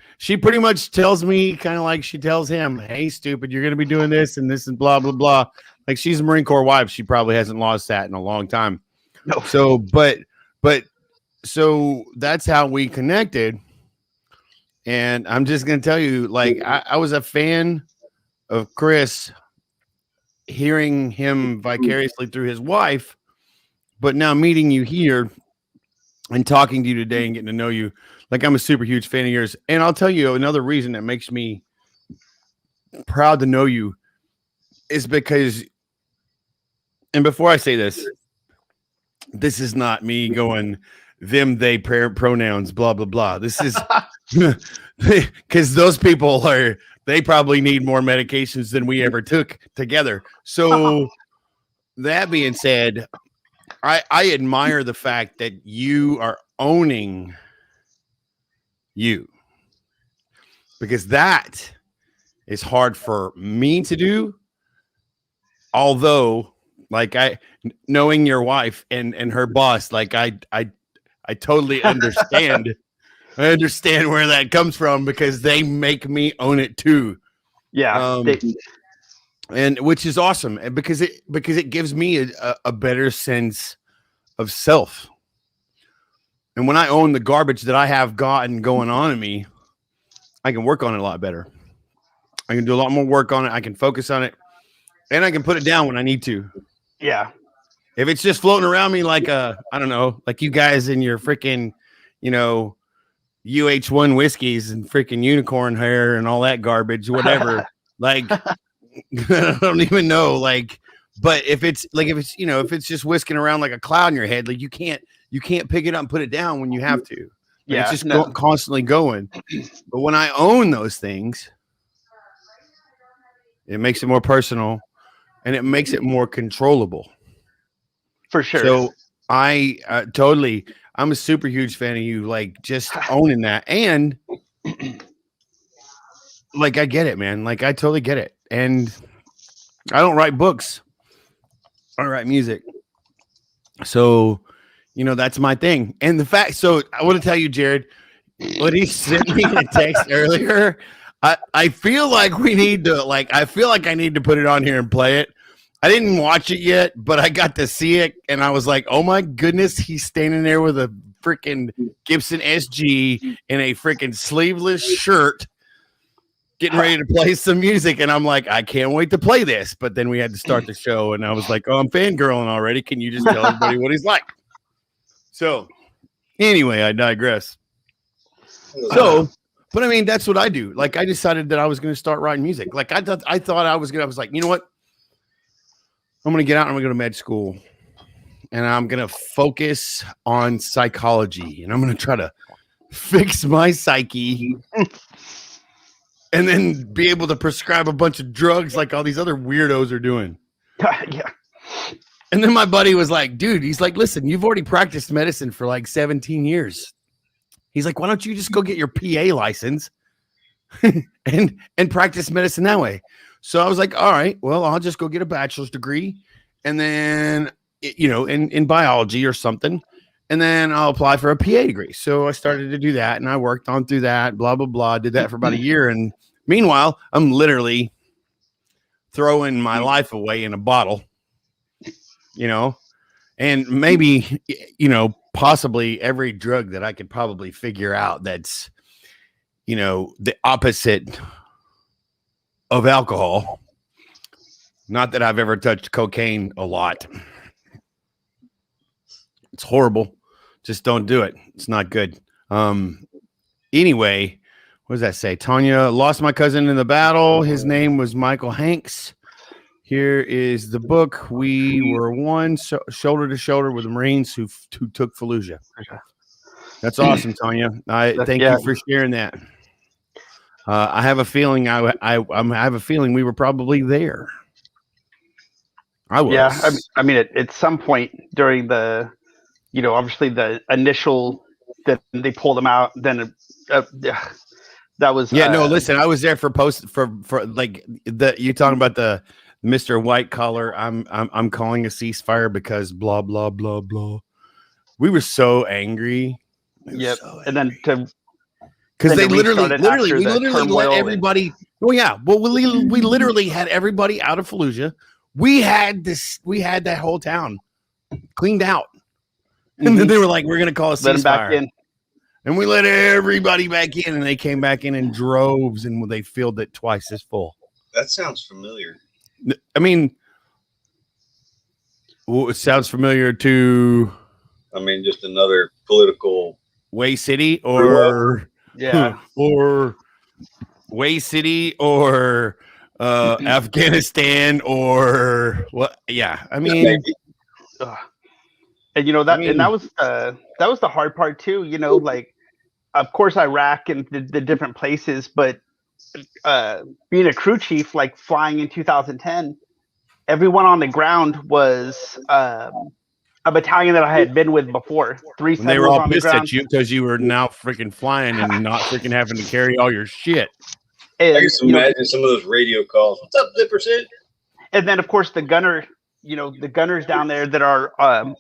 tells me kind of like she tells him, "Hey, stupid, you're going to be doing this and this and blah, blah, blah." Like, she's a Marine Corps wife. She probably hasn't lost that in a long time. No. So, so that's how we connected. And I'm just going to tell you, like, I was a fan of Chris, hearing him vicariously through his wife, but now meeting you here and talking to you today and getting to know you, like, I'm a super huge fan of yours. And I'll tell you another reason that makes me proud to know you is because, and before I say this is not me going them, they, pronouns, blah, blah, blah. This is because those people they probably need more medications than we ever took together. So that being said, I admire the fact that you are owning you, because that is hard for me to do. Although, like, knowing your wife and her boss, like, I totally understand. I understand where that comes from, because they make me own it too. Yeah. And which is awesome, and because it gives me a better sense of self. And when I own the garbage that I have gotten going on in me, I can work on it a lot better. I can do a lot more work on it. I can focus on it, and I can put it down when I need to. Yeah. If it's just floating around me like I don't know, like you guys in your freaking, UH1 whiskeys and freaking unicorn hair and all that garbage, whatever. Like, I don't even know. Like, but if it's just whisking around like a cloud in your head, like, you can't pick it up and put it down when you have to. Like, Yeah, it's just constantly going. But when I own those things, it makes it more personal, and it makes it more controllable. For sure. So I I'm a super huge fan of you, like, just owning that. And like, I get it, man. Like, I totally get it. And I don't write books. I write music. So, that's my thing. And the fact, so I want to tell you, Jared, when he sent me a text earlier, I feel like we need to, like, I feel like I need to put it on here and play it. I didn't watch it yet, but I got to see it, and I was like, oh my goodness, he's standing there with a freaking Gibson SG in a freaking sleeveless shirt, getting ready to play some music. And I'm like, I can't wait to play this. But then we had to start the show, and I was like, oh, I'm fangirling already. Can you just tell everybody what he's like? So anyway, I digress. So, but I mean, that's what I do. Like, I decided that I was going to start writing music. Like, I thought I was like, you know what? I'm going to get out and I'm going to go to med school, and I'm going to focus on psychology, and I'm going to try to fix my psyche and then be able to prescribe a bunch of drugs like all these other weirdos are doing. Yeah. And then my buddy was like, dude, he's like, listen, you've already practiced medicine for like 17 years. He's like, why don't you just go get your PA license and practice medicine that way? So I was like, all right, well, I'll just go get a bachelor's degree, and then, in biology or something, and then I'll apply for a PA degree. So I started to do that, and I worked on through that, blah, blah, blah. Did that for about a year. And meanwhile, I'm literally throwing my life away in a bottle, and maybe, possibly every drug that I could probably figure out that's, the opposite of alcohol. Not that I've ever touched cocaine a lot. It's horrible Just don't do it. It's not good. Anyway, what does that say? Tanya lost my cousin in the battle. His name was Michael Hanks. Here is the book. We were one shoulder to shoulder with the Marines who took Fallujah. That's awesome, Tanya. I thank you for sharing that. I have a feeling I have a feeling we were probably there. I was. Yeah, I mean, at some point during the, obviously the initial that they pulled him out, then that was. Yeah, no, listen, I was there for like you're talking about the Mr. White Collar. I'm calling a ceasefire because blah blah blah blah. We were so angry. Yep, so and then to because they literally we let everybody. Oh yeah, well we literally had everybody out of Fallujah. We had that whole town cleaned out, and then they were like, "We're gonna call a ceasefire." Let them back in. And we let everybody back in, and they came back in droves, and they filled it twice as full. That sounds familiar. I mean, it sounds familiar to. I mean, just another political Way City, or or Way City, or Afghanistan, or what? Yeah, I mean, and and that was the hard part too. Like, of course, Iraq and the different places, but being a crew chief, like flying in 2010, everyone on the ground was a battalion that I had been with before. They were all pissed at you because you were now freaking flying and not freaking having to carry all your shit. And, I can imagine some of those radio calls. What's up, Zipperson? And then, of course, the gunners down there that are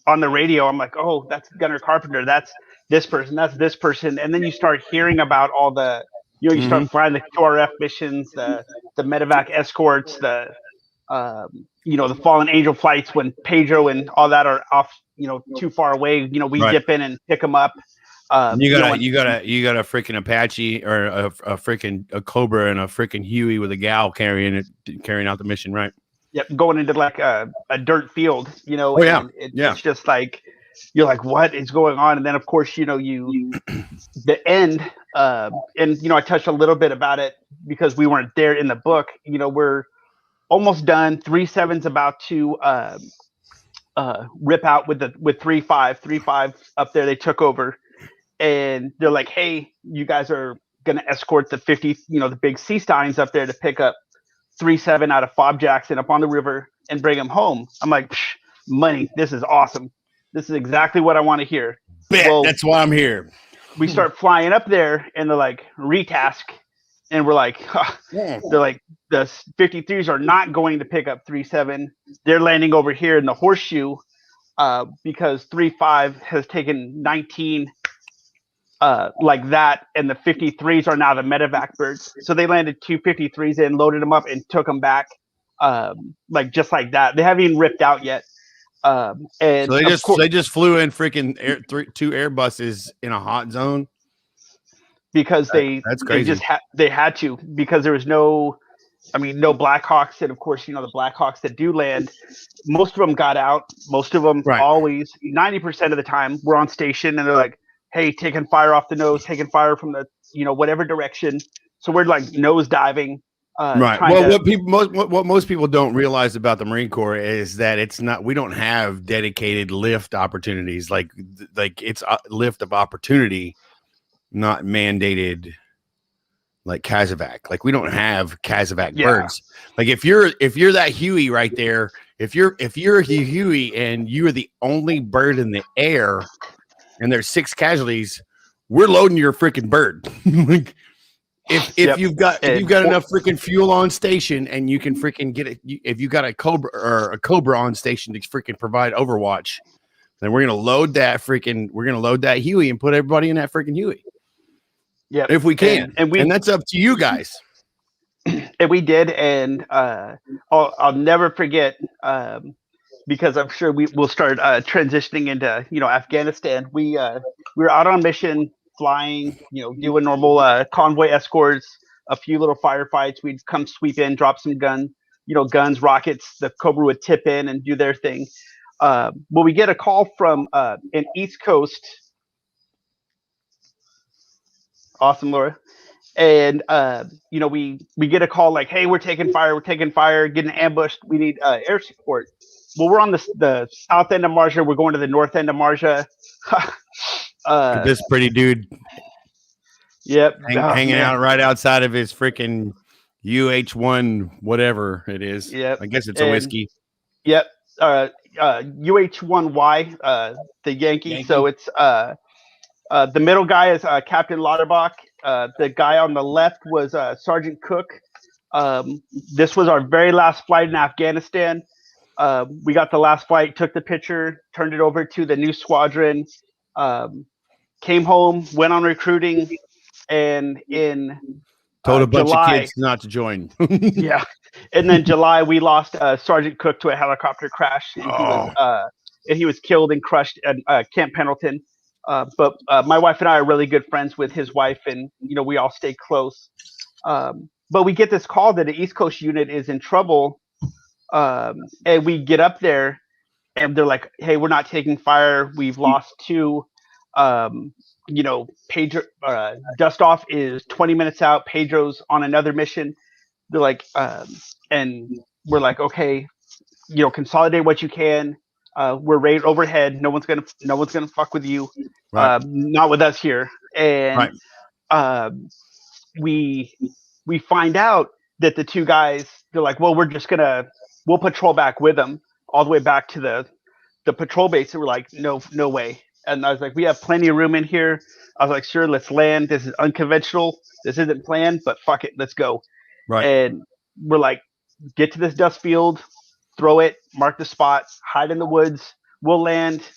on the radio. I'm like, oh, that's Gunner Carpenter. That's this person. That's this person. And then you start hearing about all the, you start flying the QRF missions, the medevac escorts, the Fallen Angel flights when Pedro and all that are off, too far away. We dip in and pick them up. You got a freaking Apache or a freaking Cobra and a freaking Huey with a gal carrying out the mission, right? Yep, going into like a dirt field, Oh, yeah. It's just like you're like, what is going on? And then of course, you the end, and I touched a little bit about it because we weren't there in the book. We're almost done. 3-7's about to rip out with 3-5. 3-5 up there. They took over. And they're like, hey, you guys are going to escort the 50, the big sea stallions up there to pick up 3-7 out of Fob Jackson up on the river and bring them home. I'm like, money. This is awesome. This is exactly what I want to hear. That's why I'm here. We start flying up there and they're like, retask. And we're like, they're like, the 53s are not going to pick up 3-7. They're landing over here in the horseshoe because 3-5 has taken 19 like that, and the 53s are now the medevac birds. So they landed 2 53s in, loaded them up, and took them back, like just like that. They haven't even ripped out yet. And so they just flew in freaking 2 Airbuses in a hot zone because that's crazy. They had to, because there was no Blackhawks, and of course the Blackhawks that do land, most of them got out. Most of them always 90% of the time were on station, and they're like, hey, taking fire off the nose, taking fire from the, whatever direction. So we're like nose diving. Right. Well, what most people don't realize about the Marine Corps is that we don't have dedicated lift opportunities. Like it's a lift of opportunity, not mandated like Casevac. Like we don't have Casevac birds. Like if you're that Huey right there, if you're a Huey and you are the only bird in the air, and there's 6 casualties, we're loading your freaking bird. Like if you've got enough freaking fuel on station and you can freaking get it, if you got a Cobra on station to freaking provide overwatch, then we're gonna load that Huey and put everybody in that freaking Huey. Yeah, if we can, and that's up to you guys. And we did, and I'll never forget. Because I'm sure we'll start transitioning into Afghanistan. We were out on mission, flying, doing normal convoy escorts, a few little firefights. We'd come sweep in, drop some guns, rockets. The Cobra would tip in and do their thing. Well, we get a call from an East Coast Awesome, Laura. And we get a call like, hey, we're taking fire, getting ambushed, we need air support. Well, we're on the south end of Marja, we're going to the north end of Marja. This pretty dude Yep. hanging Man. out right outside of his freaking UH1 whatever it is. Yep. I guess it's a whiskey. Yep. UH1Y, the Yankee. So it's the middle guy is Captain Lauterbach. The guy on the left was Sergeant Cook. This was our very last flight in Afghanistan. We got the last flight, took the picture, turned it over to the new squadron, came home, went on recruiting, and in told a bunch July, of kids not to join. yeah. And then July, we lost Sergeant Cook to a helicopter crash. And he was killed and crushed at Camp Pendleton. But my wife and I are really good friends with his wife, and we all stay close. But we get this call that the East Coast unit is in trouble, and we get up there, and they're like, "Hey, we're not taking fire. We've lost two. Pedro Dustoff is 20 minutes out. Pedro's on another mission." They're like, and we're like, "Okay, consolidate what you can. We're right overhead. No one's gonna fuck with you. Right. Not with us here." And we find out that the two guys, they're like, "Well, we'll patrol back with them all the way back to the patrol base." And we're like, "No way." And I was like, "We have plenty of room in here." I was like, "Sure, let's land. This is unconventional. This isn't planned, but fuck it, let's go." Right. And we're like, "Get to this dust field, throw it, mark the spot, hide in the woods. We'll land,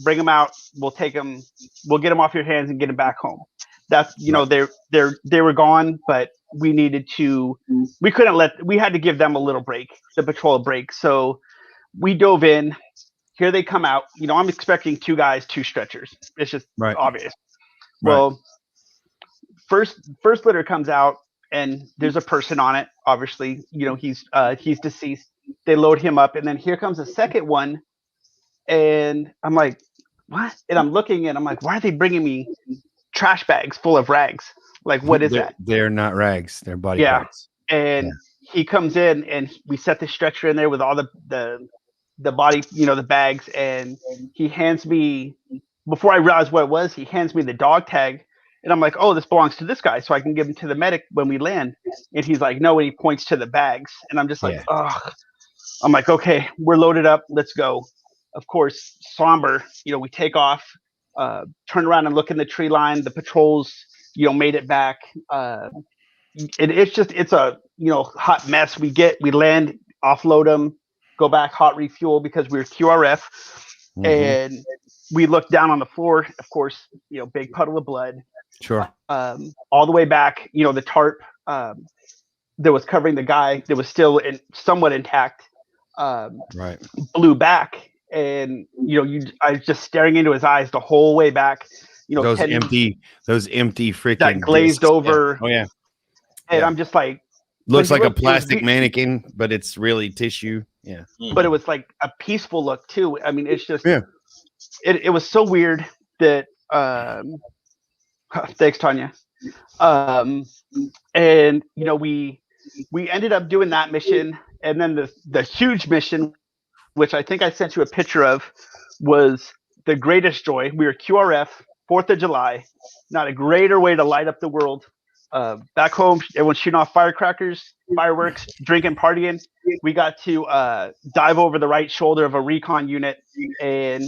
bring them out. We'll take them. We'll get them off your hands and get them back home." That's they were gone, but we needed to. We couldn't we had to give them a little break, the patrol a break. So we dove in. Here they come out. I'm expecting two guys, two stretchers. It's just obvious. Right. Well, first litter comes out, and there's a person on it. Obviously, he's deceased. They load him up, and then here comes a second one, and I'm like, what? And I'm looking, and I'm like, why are they bringing me trash bags full of rags? Like, what is that? They're not rags. They're body parts. And he comes in, and we set the stretcher in there with all the body, the bags, and he hands me, before I realized what it was, he hands me the dog tag. And I'm like, oh, this belongs to this guy, so I can give him to the medic when we land. And he's like, no, and he points to the bags. And I'm just like, ugh. I'm like, okay, we're loaded up. Let's go. Of course, somber, we take off, turn around and look in the tree line. The patrols, made it back. It's a, hot mess. We land, offload them, go back, hot refuel because we were QRF. Mm-hmm. And we look down on the floor, of course, big puddle of blood. Sure. All the way back, the tarp that was covering the guy that was still somewhat intact, blew back. And, I was just staring into his eyes the whole way back. Those empty freaking that glazed discs. over. Yeah. Oh yeah. And I'm just like, looks like a plastic mannequin, but it's really tissue. Yeah. But it was like a peaceful look too. I mean, it's just, it was so weird that, thanks, Tanya. And we ended up doing that mission, and then the huge mission, which I think I sent you a picture of, was the greatest joy. We were QRF, 4th of July, not a greater way to light up the world. Back home, everyone's shooting off firecrackers, fireworks, drinking, partying. We got to dive over the right shoulder of a recon unit and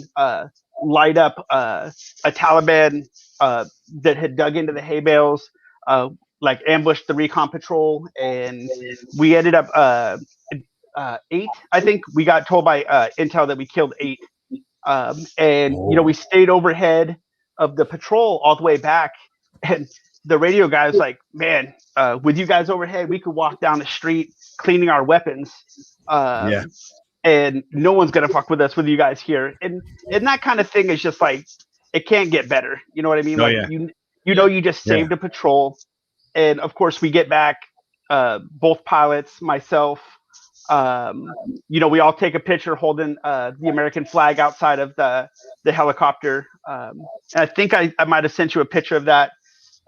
light up a Taliban that had dug into the hay bales, ambushed the recon patrol, and we ended up 8. I think we got told by intel that we killed 8, and we stayed overhead of the patrol all the way back, and the radio guy was like, "Man, with you guys overhead, we could walk down the street cleaning our weapons, and no one's gonna fuck with us with you guys here." And that kind of thing is just like, it can't get better. You know what I mean? You just saved a patrol, and of course we get back, both pilots, myself. We all take a picture holding the American flag outside of the helicopter. And I think I might have sent you a picture of that.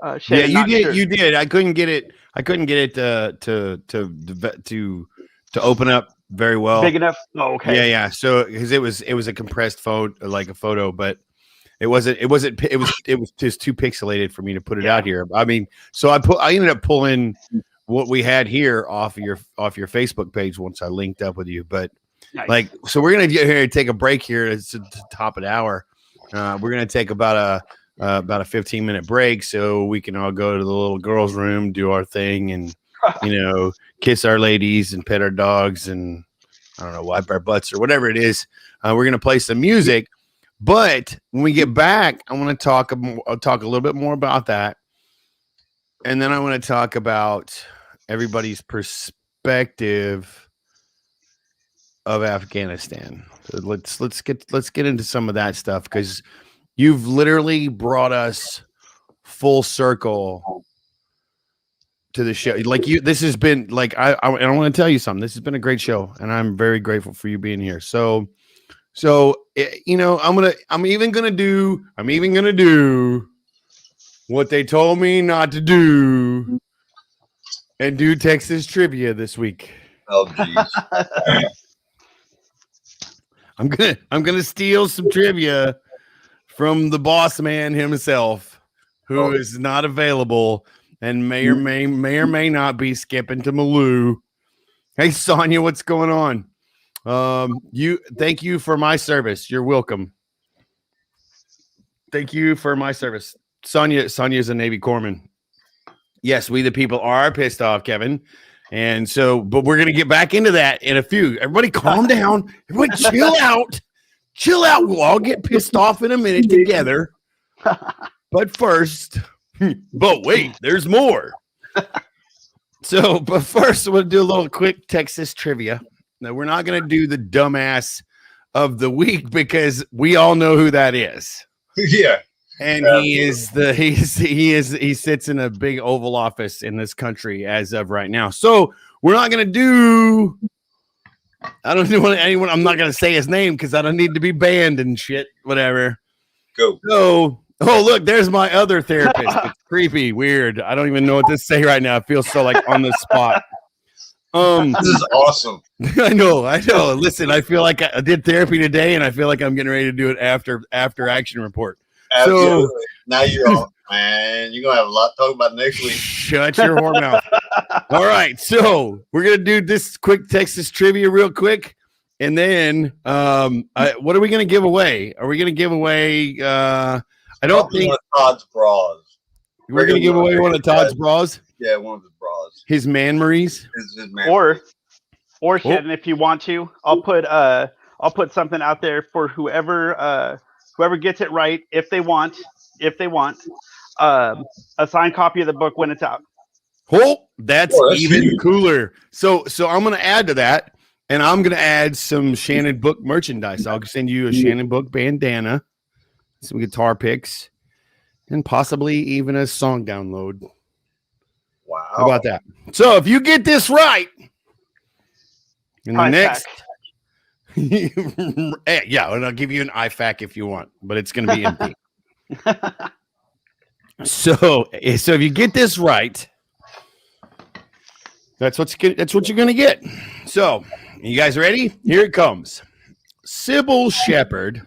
Yeah, Shannon, you not did. sure. You did. I couldn't get it. To open up very well. Big enough? Oh, okay. Yeah. So because it was a compressed photo, like a photo, but it was just too pixelated for me to put it out here. I mean, so I ended up pulling what we had here off your Facebook page once I linked up with you. But Nice. so we're gonna get here and take a break here. It's the top of the hour. We're gonna take about a 15-minute break so we can all go to the little girls' room, do our thing, and kiss our ladies and pet our dogs and I don't know, wipe our butts or whatever it is. We're gonna play some music, but when we get back, I want to talk a little bit more about that, and then I want to talk about everybody's perspective of Afghanistan. So let's get into some of that stuff because you've literally brought us full circle to the show. Like this has been like I want to tell you something. This has been a great show, and I'm very grateful for you being here. So I'm even gonna do what they told me not to do and do Texas trivia this week. Oh, geez. I'm gonna steal some trivia from the boss man himself, who is not available and may or may not be skipping to Malou. Hey, Sonia, what's going on? Thank you for my service. You're welcome. Thank you for my service. Sonia is a Navy corpsman. Yes, we the people are pissed off, Kevin. And so, but we're going to get back into that in a few. Everybody calm down. Everybody chill out. Chill out. We'll all get pissed off in a minute together. But first, but wait, there's more. So, but first, we'll do a little quick Texas trivia. Now, we're not going to do the dumbass of the week because we all know who that is. Yeah. And he sits in a big Oval Office in this country as of right now. So we're not going to do, I don't want anyone, I'm not going to say his name because I don't need to be banned and shit, whatever. Go. So, look, there's my other therapist. It's creepy, weird. I don't even know what to say right now. I feel so like on the spot. This is awesome. I know. Listen, I feel like I did therapy today and I feel like I'm getting ready to do it after action report. Absolutely. So, now you're on, man. You're going to have a lot to talk about next week. Shut your whore mouth. All right. So we're going to do this quick Texas trivia real quick. And then what are we going to give away? Are we going to give away I don't think one of Todd's bras. We're going to give away one of Todd's bras? Yeah, one of his bras. His man-maries? His man Or Shannon, if you want to, I'll put something out there for whoever gets it right, if they want, a signed copy of the book when it's out. Oh, that's even huge. cooler. So I'm going to add to that, and I'm going to add some Shannon book merchandise. I'll send you a Shannon book bandana, some guitar picks, and possibly even a song download. Wow. How about that? So if you get this right, in the next, yeah, and I'll give you an IFAC if you want, but it's going to be empty. So if you get this right, that's what you're going to get. So, you guys ready? Here it comes. Sybil Shepherd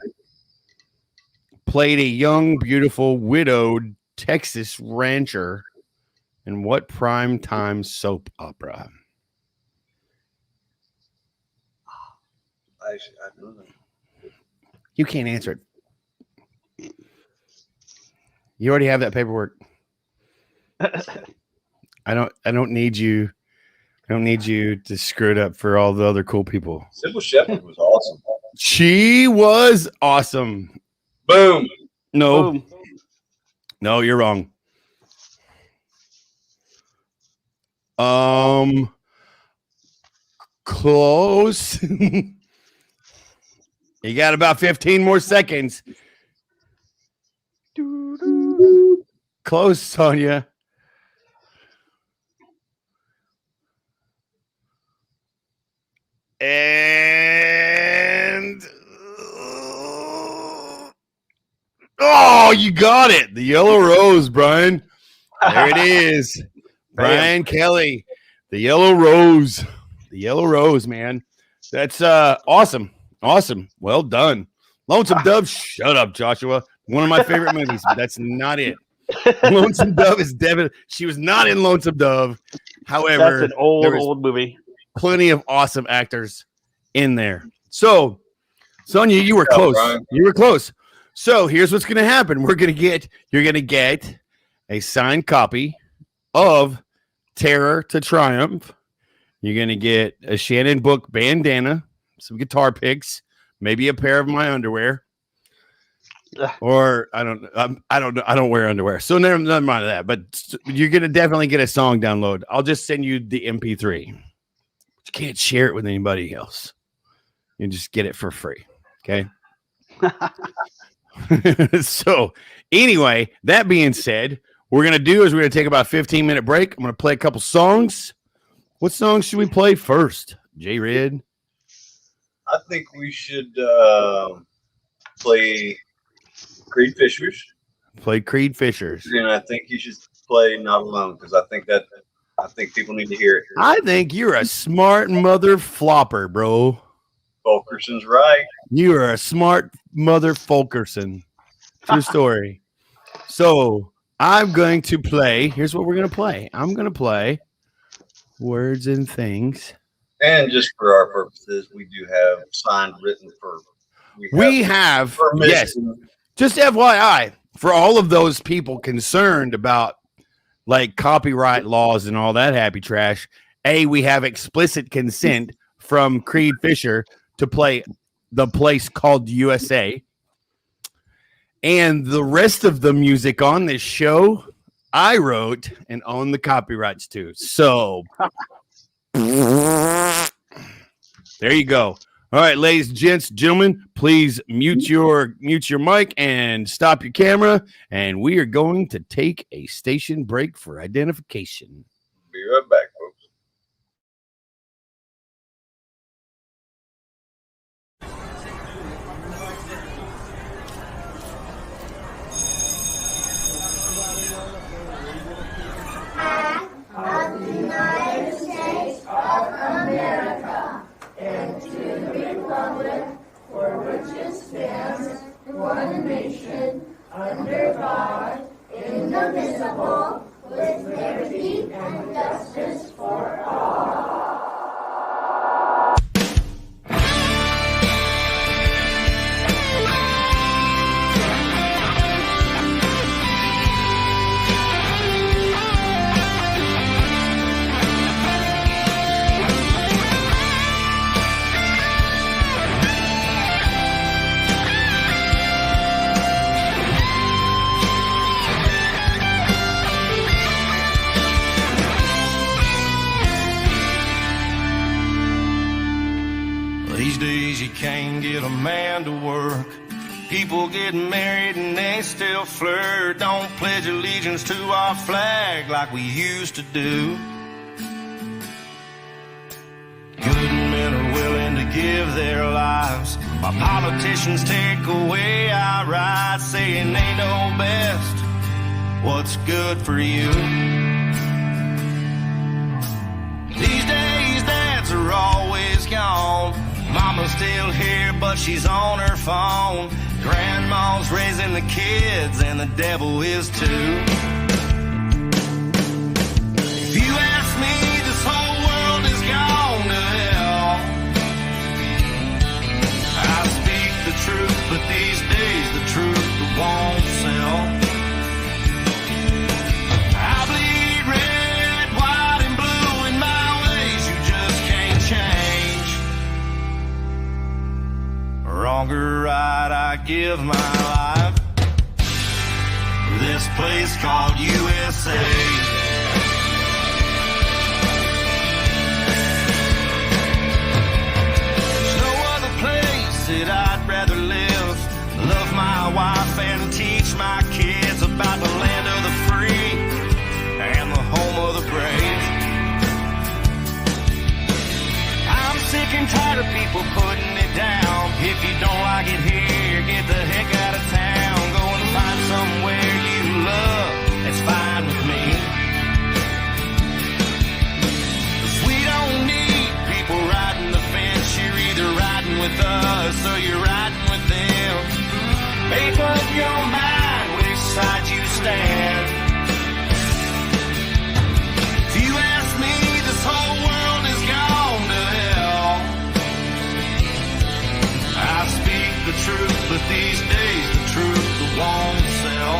played a young, beautiful, widowed Texas rancher in what primetime soap opera? I know that. You can't answer it. You already have that paperwork. I don't need you. I don't need you to screw it up for all the other cool people. Sybil Shepherd was awesome. She was awesome. Boom. No. Boom. No, you're wrong. Close. You got about 15 more seconds. Close, Sonia. And oh, you got it. The Yellow Rose, Brian. There it is. Brian Kelly, the Yellow Rose. The Yellow Rose, man. That's awesome. Awesome. Well done. Lonesome Dove, shut up, Joshua. One of my favorite movies, but that's not it. Lonesome Dove is definitely, she was not in Lonesome Dove. However, that's an old movie. Plenty of awesome actors in there. So, Sonia, you were close. Brian. You were close. So here's what's going to happen. You're going to get a signed copy of Terror to Triumph. You're going to get a Shannon Book bandana, some guitar picks, maybe a pair of my underwear. Or I don't know. I don't wear underwear. So never mind that. But you're going to definitely get a song download. I'll just send you the MP3. You can't share it with anybody else. You just get it for free. Okay. So anyway, that being said, what we're going to do is we're going to take about a 15-minute break. I'm going to play a couple songs. What songs should we play first? J Red? I think we should play Creed Fishers. Play Creed Fishers. And I think you should play Not Alone because I think people need to hear it. I think you're a smart mother flopper, bro. Fulkerson's right. You are a smart mother Fulkerson. True story. So I'm going to play. Here's what we're going to play. I'm going to play Words and Things. And just for our purposes, we do have signed written for. We have permission. Yes. Just FYI, for all of those people concerned about like copyright laws and all that happy trash, we have explicit consent from Creed Fisher to play The Place Called USA. And the rest of the music on this show, I wrote and own the copyrights to. So there you go. All right, ladies, gents, gentlemen, please mute your mic and stop your camera. And we are going to take a station break for identification. Be right back, folks. Of the United States of America, and to the republic for which it stands, one nation, under God, indivisible, with liberty and justice for all. These days you can't get a man to work. People getting married and they still flirt. Don't pledge allegiance to our flag like we used to do. Good men are willing to give their lives while politicians take away our rights, saying they know best what's good for you. These days dads are always gone. Mama's still here, but she's on her phone. Grandma's raising the kids, and the devil is too. If you ask me, this whole world is gone to hell. I speak the truth, but these days the truth won't sell. I bleed red, white, and blue in my ways you just can't change. Wrong or right, I give my life for this place called USA. There's no other place that I'd rather live. Love my wife and teach my kids about the land of the free and the home of the brave. I'm sick and tired of people putting it down. If you don't like it here, get the heck out of town. Go and find somewhere you love. That's fine with me. with us or you're riding with them. Make up your mind which side you stand. If you ask me, this whole world is gone to hell. I speak the truth, but these days the truth won't sell.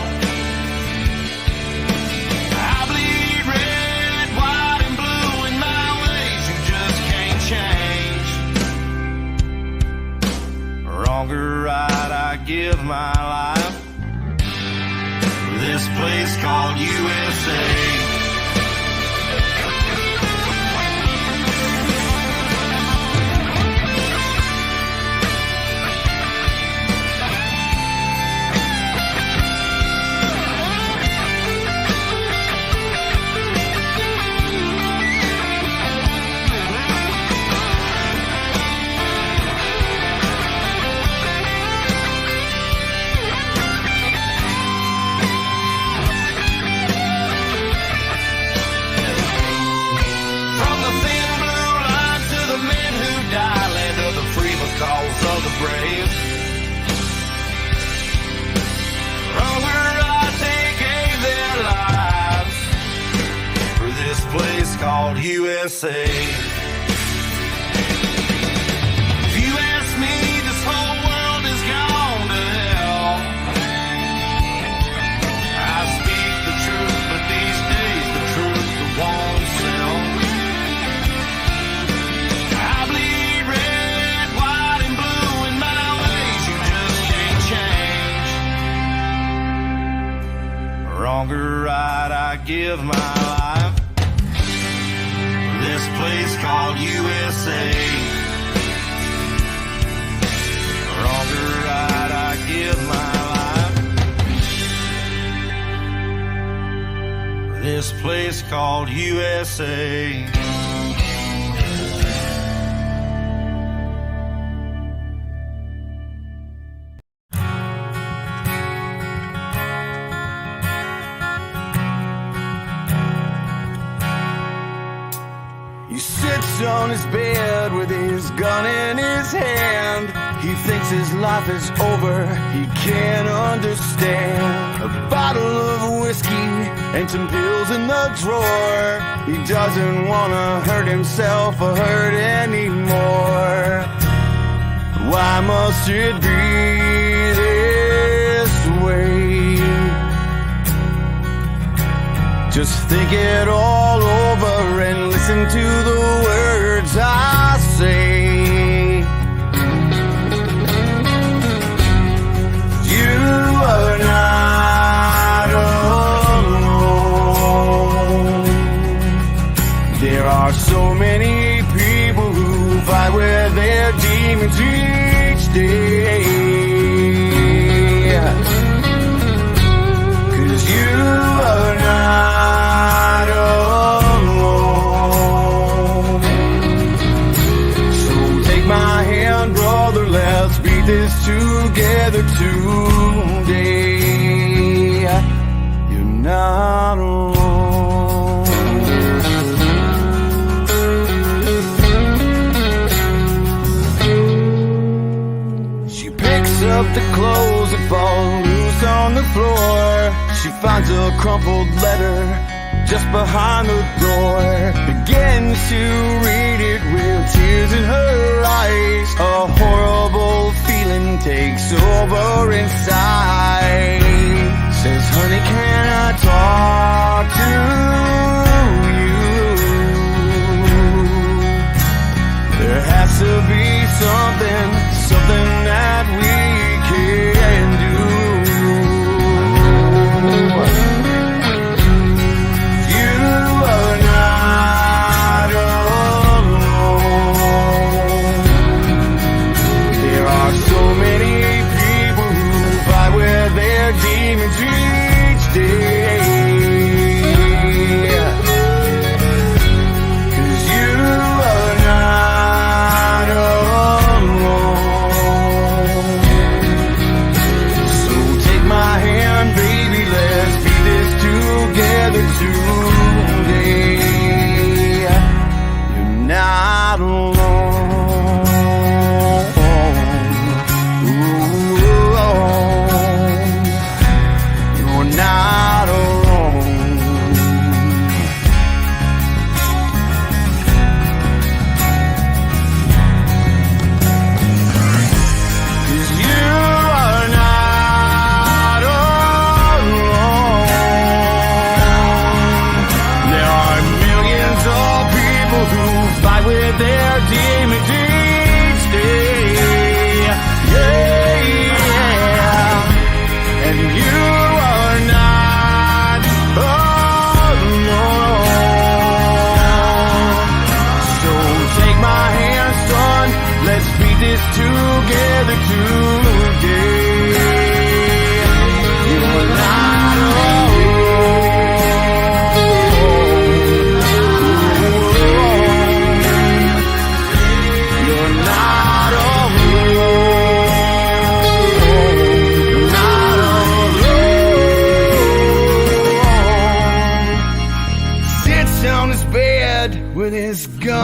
I bleed red, white, and blue in my ways you just can't change. Wrong or right, I give my life. This place called USA. Cause of the brave. Wrong or right, they gave their lives for this place called USA. If you ask me, this whole world is gone to hell. I speak the truth, but these days the truth won't sell. I bleed red, white, and blue in my ways you just can't change. Wrong or right, I give my life. This place called USA. Wrong or right, I give my life. This place called USA. He sits on his bed with his gun in his hand. He thinks his life is over, he can't understand. A bottle of whiskey and some pills in the drawer. He doesn't wanna hurt himself or hurt anymore. Why must it be this way? Just think it all over and listen to the words I say. You are not alone. There are so many people who fight with their demons each day. 'Cause you are not alone. So take my hand, brother, let's beat this together today. You're not alone. She picks up the clothes that fall loose on the floor. She finds a crumpled letter just behind the door. Begins to read it with tears in her eyes. A horrible feeling takes over inside. Says, honey, can I talk to you? There has to be something that we can do. You are not alone. There are so many people who fight with their demons each day. 'Cause you are not alone.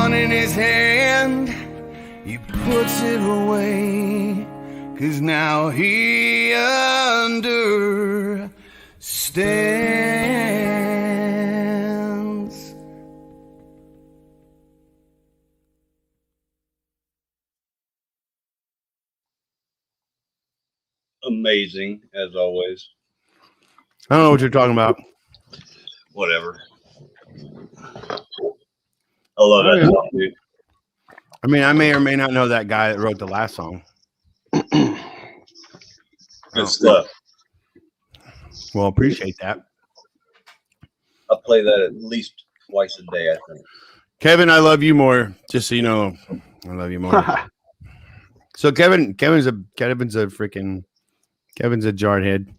gun in his hand, he puts it away, 'cause now he understands. Amazing as always. I don't know what you're talking about. Whatever. I love that song, dude. I mean, I may or may not know that guy that wrote the last song. Good stuff. Well, appreciate that. I play that at least twice a day, I think. Kevin, I love you more. Just so you know, I love you more. So Kevin's a jarred head.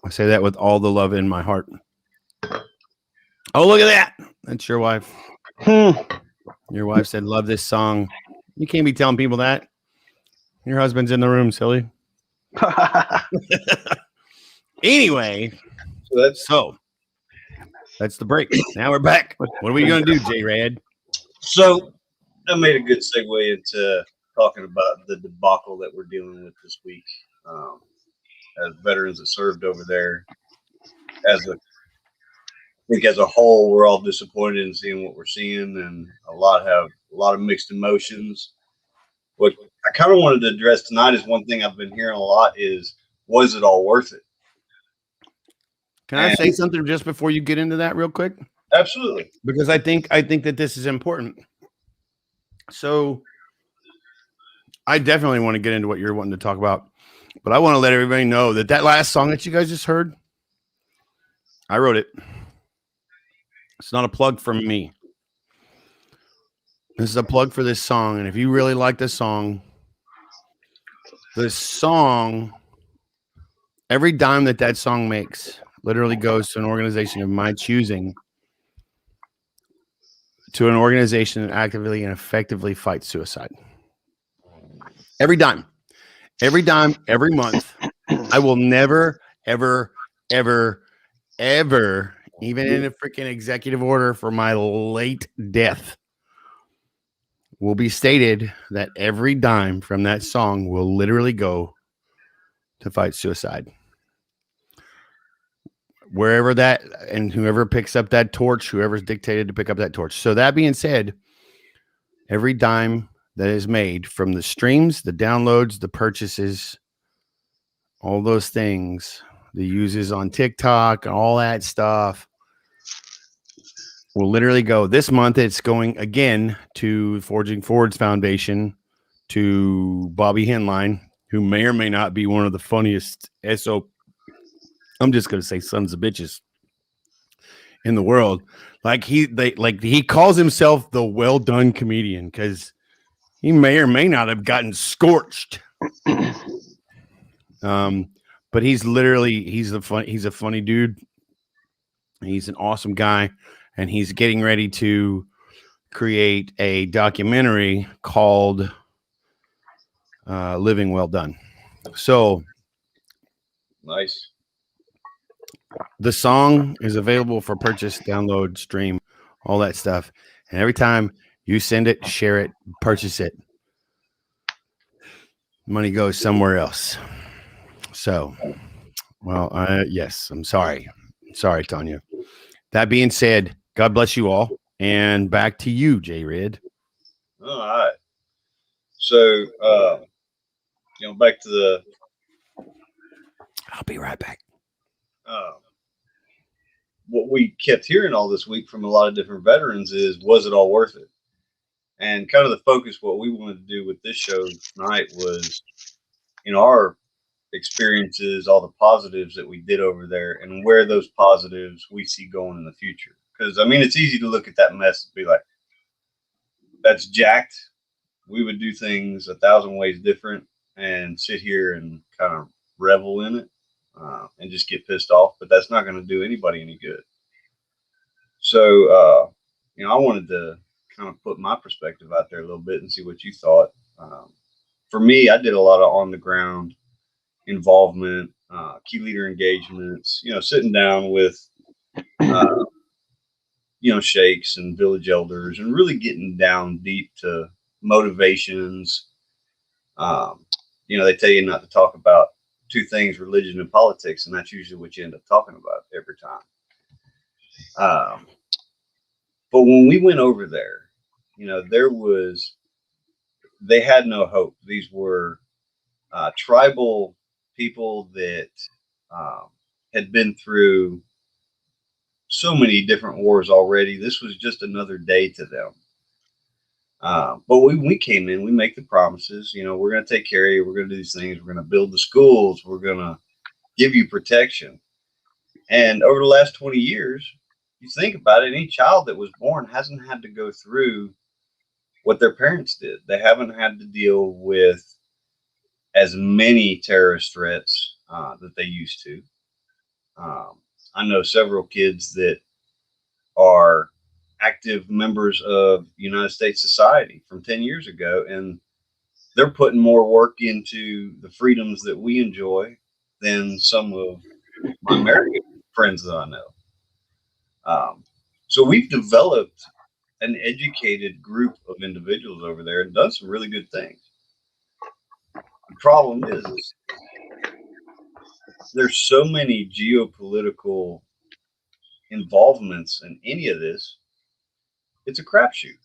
I say that with all the love in my heart. Oh, look at that. That's your wife. Your wife said, love this song. You can't be telling people that. Your husband's in the room, silly. Anyway, so that's the break. Now we're back. What are we going to do, J-Rad? So that made a good segue into talking about the debacle that we're dealing with this week. As veterans that served over there, I think as a whole, we're all disappointed in seeing what we're seeing, and a lot of mixed emotions. What I kind of wanted to address tonight is one thing I've been hearing a lot is, was it all worth it? Can I say something just before you get into that real quick? Absolutely. Because I think that this is important. So I definitely want to get into what you're wanting to talk about, but I want to let everybody know that last song that you guys just heard, I wrote it. It's not a plug from me. This is a plug for this song. And if you really like this song, every dime that song makes literally goes to an organization of my choosing, to an organization that actively and effectively fights suicide. Every dime, every month. I will never, ever, ever, ever, even in a freaking executive order for my late death, will be stated that every dime from that song will literally go to fight suicide. Wherever that, and whoever picks up that torch, whoever's dictated to pick up that torch. So that being said, every dime that is made from the streams, the downloads, the purchases, all those things, the uses on TikTok, all that stuff, will literally go. This month, it's going again to Forging Forwards Foundation, to Bobby Henline, who may or may not be one of the funniest I'm just going to say sons of bitches in the world. He calls himself the well done comedian because he may or may not have gotten scorched. But he's a funny dude. He's an awesome guy, and he's getting ready to create a documentary called Living Well Done. So nice. The song is available for purchase, download, stream, all that stuff. And every time you send it, share it, purchase it, money goes somewhere else. So, yes, I'm sorry. Sorry, Tanya. That being said, God bless you all. And back to you, J-Red. All right. So, back to the... I'll be right back. What we kept hearing all this week from a lot of different veterans is, was it all worth it? And kind of the focus, what we wanted to do with this show tonight was, our experiences, all the positives that we did over there, and where those positives we see going in the future. Because, it's easy to look at that mess and be like, that's jacked. We would do things 1,000 ways different and sit here and kind of revel in it. And just get pissed off, but that's not going to do anybody any good. So, I wanted to kind of put my perspective out there a little bit and see what you thought. For me, I did a lot of on the ground involvement, key leader engagements, sitting down with sheikhs and village elders, and really getting down deep to motivations. They tell you not to talk about two things, religion and politics, and that's usually what you end up talking about every time. But when we went over there, they had no hope. These were tribal people that had been through so many different wars already. This was just another day to them. But when we came in, we make the promises, we're going to take care of you. We're going to do these things. We're going to build the schools. We're going to give you protection. And over the last 20 years, you think about it, any child that was born hasn't had to go through what their parents did. They haven't had to deal with as many terrorist threats that they used to. I know several kids that are active members of United States society from 10 years ago, and they're putting more work into the freedoms that we enjoy than some of my American friends that I know. So we've developed an educated group of individuals over there and done some really good things. The problem is there's so many geopolitical involvements in any of this. It's a crapshoot.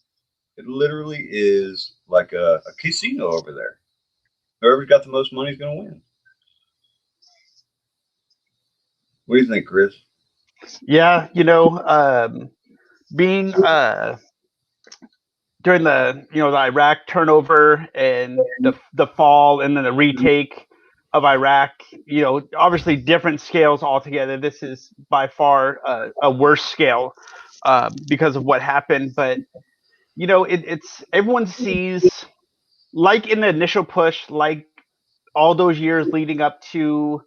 It literally is like a casino over there. Whoever's got the most money is going to win. What do you think, Chris? Yeah, being during the the Iraq turnover and the fall and then the retake of Iraq, obviously different scales altogether. This is by far a worse scale because of what happened. But it's everyone sees, like in the initial push, like all those years leading up to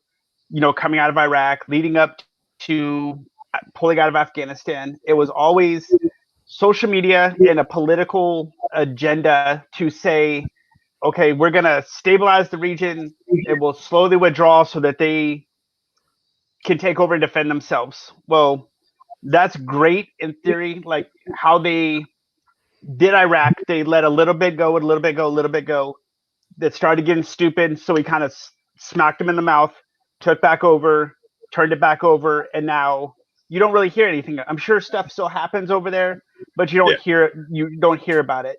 coming out of Iraq, leading up to pulling out of Afghanistan. It was always social media and a political agenda to say, okay, we're going to stabilize the region and we'll slowly withdraw so that they can take over and defend themselves. Well, that's great in theory, like how they did Iraq. They let a little bit go, a little bit go, a little bit go. That started getting stupid, so we kind of smacked them in the mouth, took back over, turned it back over, and now you don't really hear anything. I'm sure stuff still happens over there, but you don't hear about it.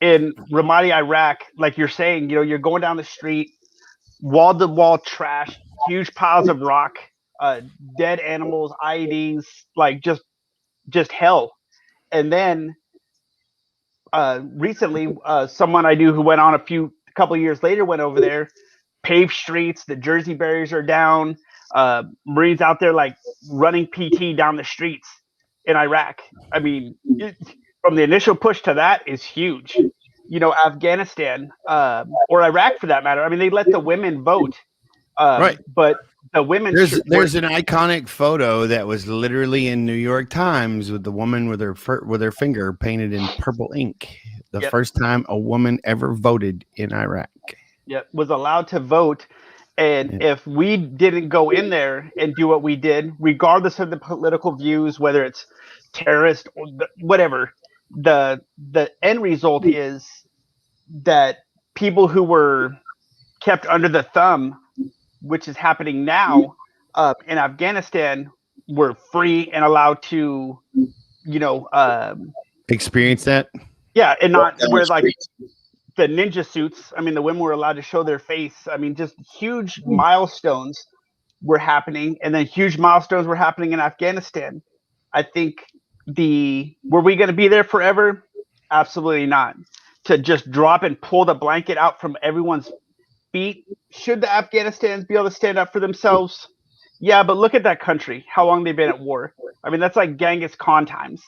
In Ramadi, Iraq, like you're saying, you're going down the street, wall to wall trash, huge piles of rock, dead animals, IEDs, like just hell. And then recently, someone I knew who went on a couple of years later went over there, paved streets, the Jersey barriers are down, Marines out there like running PT down the streets in Iraq. I mean, from the initial push to that is huge. Afghanistan or Iraq for that matter. I mean, they let the women vote, Right. But the women. There's an iconic photo that was literally in New York Times with the woman with her finger painted in purple ink. The first time a woman ever voted in Iraq. Yeah, was allowed to vote. And if we didn't go in there and do what we did, regardless of the political views, whether it's terrorist or whatever, the end result is that people who were kept under the thumb, which is happening now in Afghanistan, were free and allowed to, experience that. Yeah, and not wear like the ninja suits. I mean, the women were allowed to show their face. I mean, just huge milestones were happening, and then huge milestones were happening in Afghanistan. I think were we going to be there forever? Absolutely not. To just drop and pull the blanket out from everyone's feet. Should the Afghanistans be able to stand up for themselves? Yeah, but look at that country. How long they've been at war. I mean, that's like Genghis Khan times.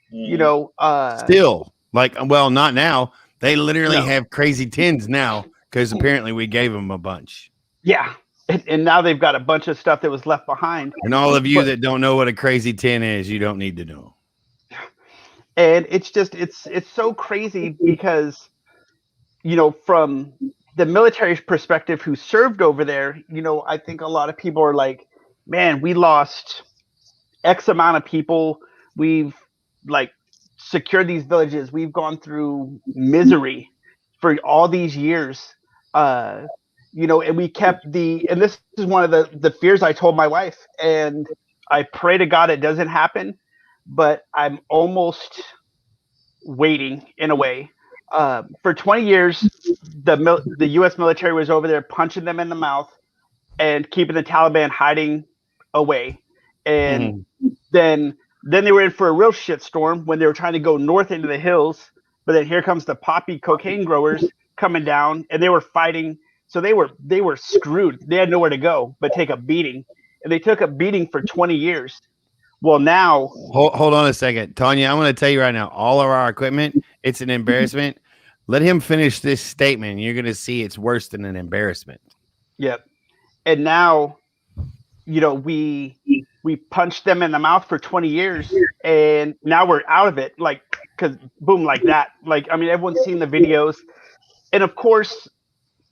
Still, not now. They literally have crazy tins now because apparently we gave them a bunch. Yeah. And now they've got a bunch of stuff that was left behind. And all of you that don't know what a crazy tin is, you don't need to know. And it's just, it's so crazy because, from the military's perspective who served over there, I think a lot of people are like, man, we lost X amount of people. We've like secured these villages. We've gone through misery for all these years. And we kept and this is one of the fears I told my wife, and I pray to God it doesn't happen, but I'm almost waiting in a way. For 20 years, the U.S. military was over there punching them in the mouth and keeping the Taliban hiding away. And then they were in for a real shitstorm when they were trying to go north into the hills. But then here comes the poppy cocaine growers coming down, and they were fighting. So they were screwed. They had nowhere to go but take a beating, and they took a beating for 20 years. Well, now hold on a second, Tanya. I'm going to tell you right now, all of our equipment, it's an embarrassment. Let him finish this statement, and you're going to see it's worse than an embarrassment. Yep. And now, we punched them in the mouth for 20 years, and now we're out of it. Like, because boom, like that. Like, I mean, everyone's seen the videos, and of course,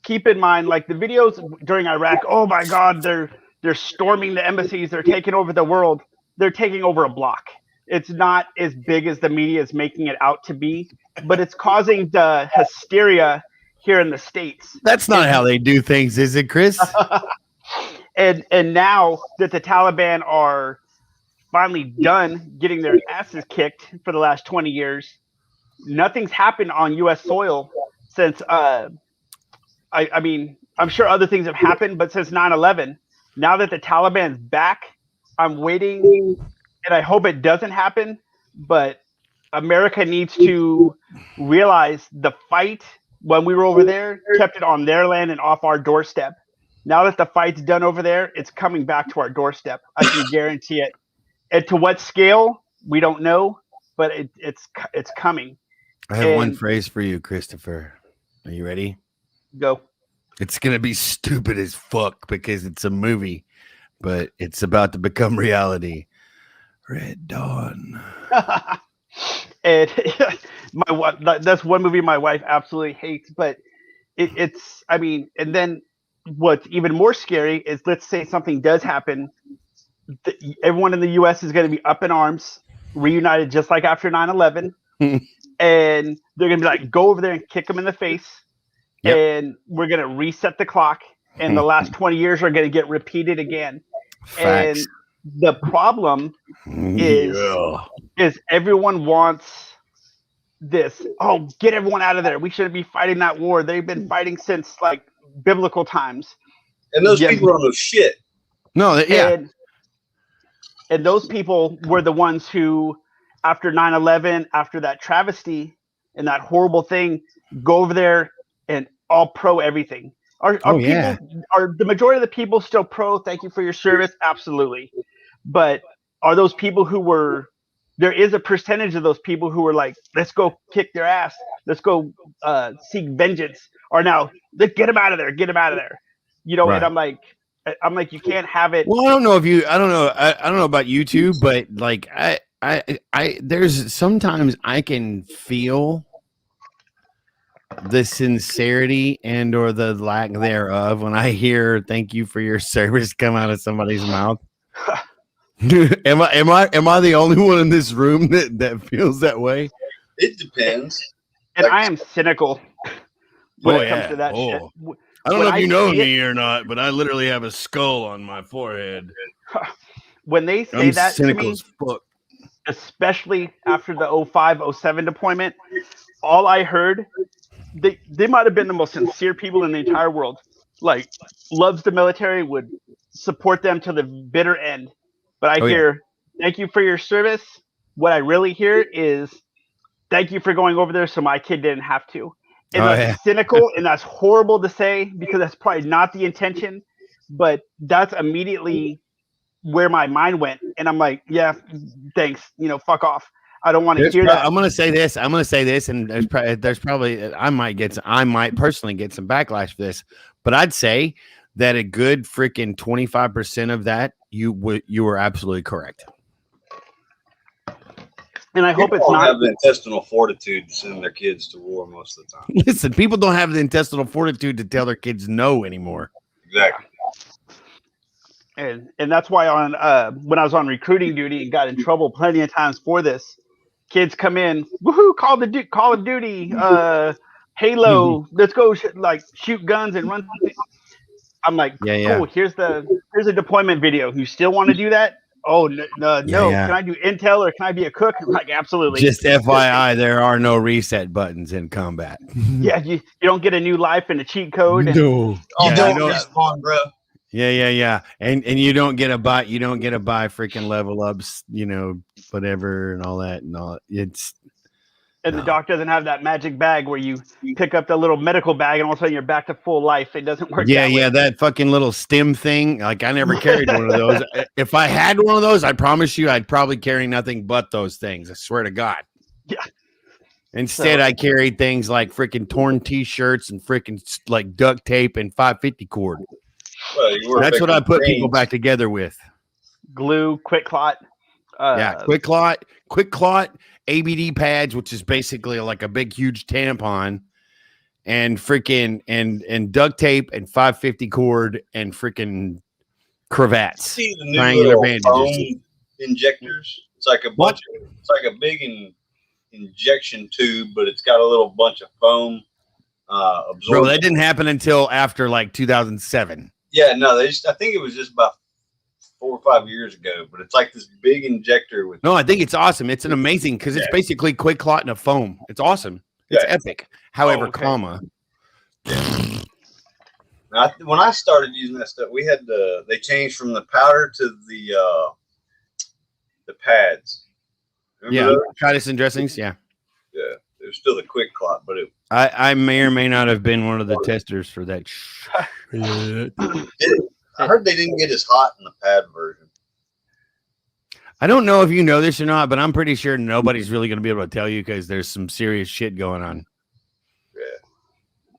keep in mind, like the videos during Iraq. Oh my God, they're storming the embassies. They're taking over the world. They're taking over a block. It's not as big as the media is making it out to be, but it's causing the hysteria here in the States. That's not how they do things, is it, Chris? And now that the Taliban are finally done getting their asses kicked for the last 20 years, nothing's happened on U.S. soil since, I mean, I'm sure other things have happened, but since 9/11, now that the Taliban's back, I'm waiting, and I hope it doesn't happen, but America needs to realize the fight when we were over there kept it on their land and off our doorstep. Now that the fight's done over there, it's coming back to our doorstep. I can guarantee it. And to what scale, we don't know, but it's coming. I have one phrase for you, Christopher. Are you ready? Go. It's going to be stupid as fuck because it's a movie, but it's about to become reality. Red Dawn. And that's one movie my wife absolutely hates, but it's, I mean, and then what's even more scary is, let's say something does happen. Everyone in the U.S. is going to be up in arms, reunited just like after 9/11. And they're going to be like, go over there and kick them in the face. Yep. And we're going to reset the clock. And the last 20 years are going to get repeated again. Facts. And the problem is everyone wants this. Oh, get everyone out of there. We shouldn't be fighting that war. They've been fighting since like biblical times. And those people don't know shit. No, and those people were the ones who, after 9/11, after that travesty and that horrible thing, go over there and all pro everything. Are the majority of the people still pro? Thank you for your service. Absolutely. But are those people who were, there is a percentage of those people who were like, let's go kick their ass. Let's go seek vengeance. Or now, let's get them out of there. Get them out of there. Right. And I'm like, you can't have it. Well, I don't know about you two, but like I there's sometimes I can feel the sincerity and or the lack thereof when I hear "thank you for your service" come out of somebody's mouth. Am I the only one in this room that feels that way? It depends. And I am cynical when it comes to that shit. I don't know if you know me or not, but I literally have a skull on my forehead. When they say that cynical to me, as fuck. Especially after the 05-07 deployment, all I heard, they might have been the most sincere people in the entire world. Like, loves the military, would support them to the bitter end. But I hear, thank you for your service. What I really hear is, thank you for going over there so my kid didn't have to. And that's cynical, and that's horrible to say because that's probably not the intention. But that's immediately where my mind went. And I'm like, yeah, thanks. Fuck off. I don't want to hear that. I'm going to say this. And there's probably I might personally get some backlash for this. But I'd say that a good freaking 25% of that you were absolutely correct. And I hope it's not have the intestinal fortitude to send their kids to war most of the time. Listen, people don't have the intestinal fortitude to tell their kids no anymore. Exactly. And that's why on when I was on recruiting duty and got in trouble plenty of times for this, kids come in, woohoo, Call of Duty, Halo, let's go shoot guns and run. I'm like, Yeah, yeah. cool. Here's a deployment video. You still want to do that? Oh no. Yeah. Can I do intel or can I be a cook? I'm like, absolutely. Just FYI, there are no reset buttons in combat. Yeah, you don't get a new life and a cheat code. And No. all You that don't stuff. respawn, bro. Yeah. And you don't get a buy. You don't get to buy freaking level ups. Whatever and all that and all. And the doc doesn't have that magic bag where you pick up the little medical bag and all of a sudden you're back to full life. It doesn't work. Yeah, that way. that fucking little stem thing. Like I never carried one of those. If I had one of those, I promise you, I'd probably carry nothing but those things. I swear to God. Yeah. Instead, I carried things like freaking torn T-shirts and freaking like duct tape and 550 cord. Well, That's what I put people back together with. Glue, quick clot. Quick clot, ABD pads, which is basically like a big, huge tampon, and freaking and duct tape and 550 cord and freaking cravats. See the new triangular little bandages. foam injectors? It's like a bunch of, it's like a big injection tube, but it's got a little bunch of foam absorbed. Bro, that didn't happen until after like 2007. Yeah, no, I think it was just about 4 or 5 years ago, but it's like this big injector with. No, I think it's awesome. It's an amazing because it's basically quick clot and a foam. It's awesome. It's epic. However, okay. When I started using that stuff, we had they changed from the powder to the pads. Remember those? Tridents dressings. Yeah. Yeah, it was still the quick clot, but I may or may not have been one of the testers for that. I heard they didn't get as hot in the pad version. I don't know if you know this or not, but I'm pretty sure nobody's really going to be able to tell you because there's some serious shit going on.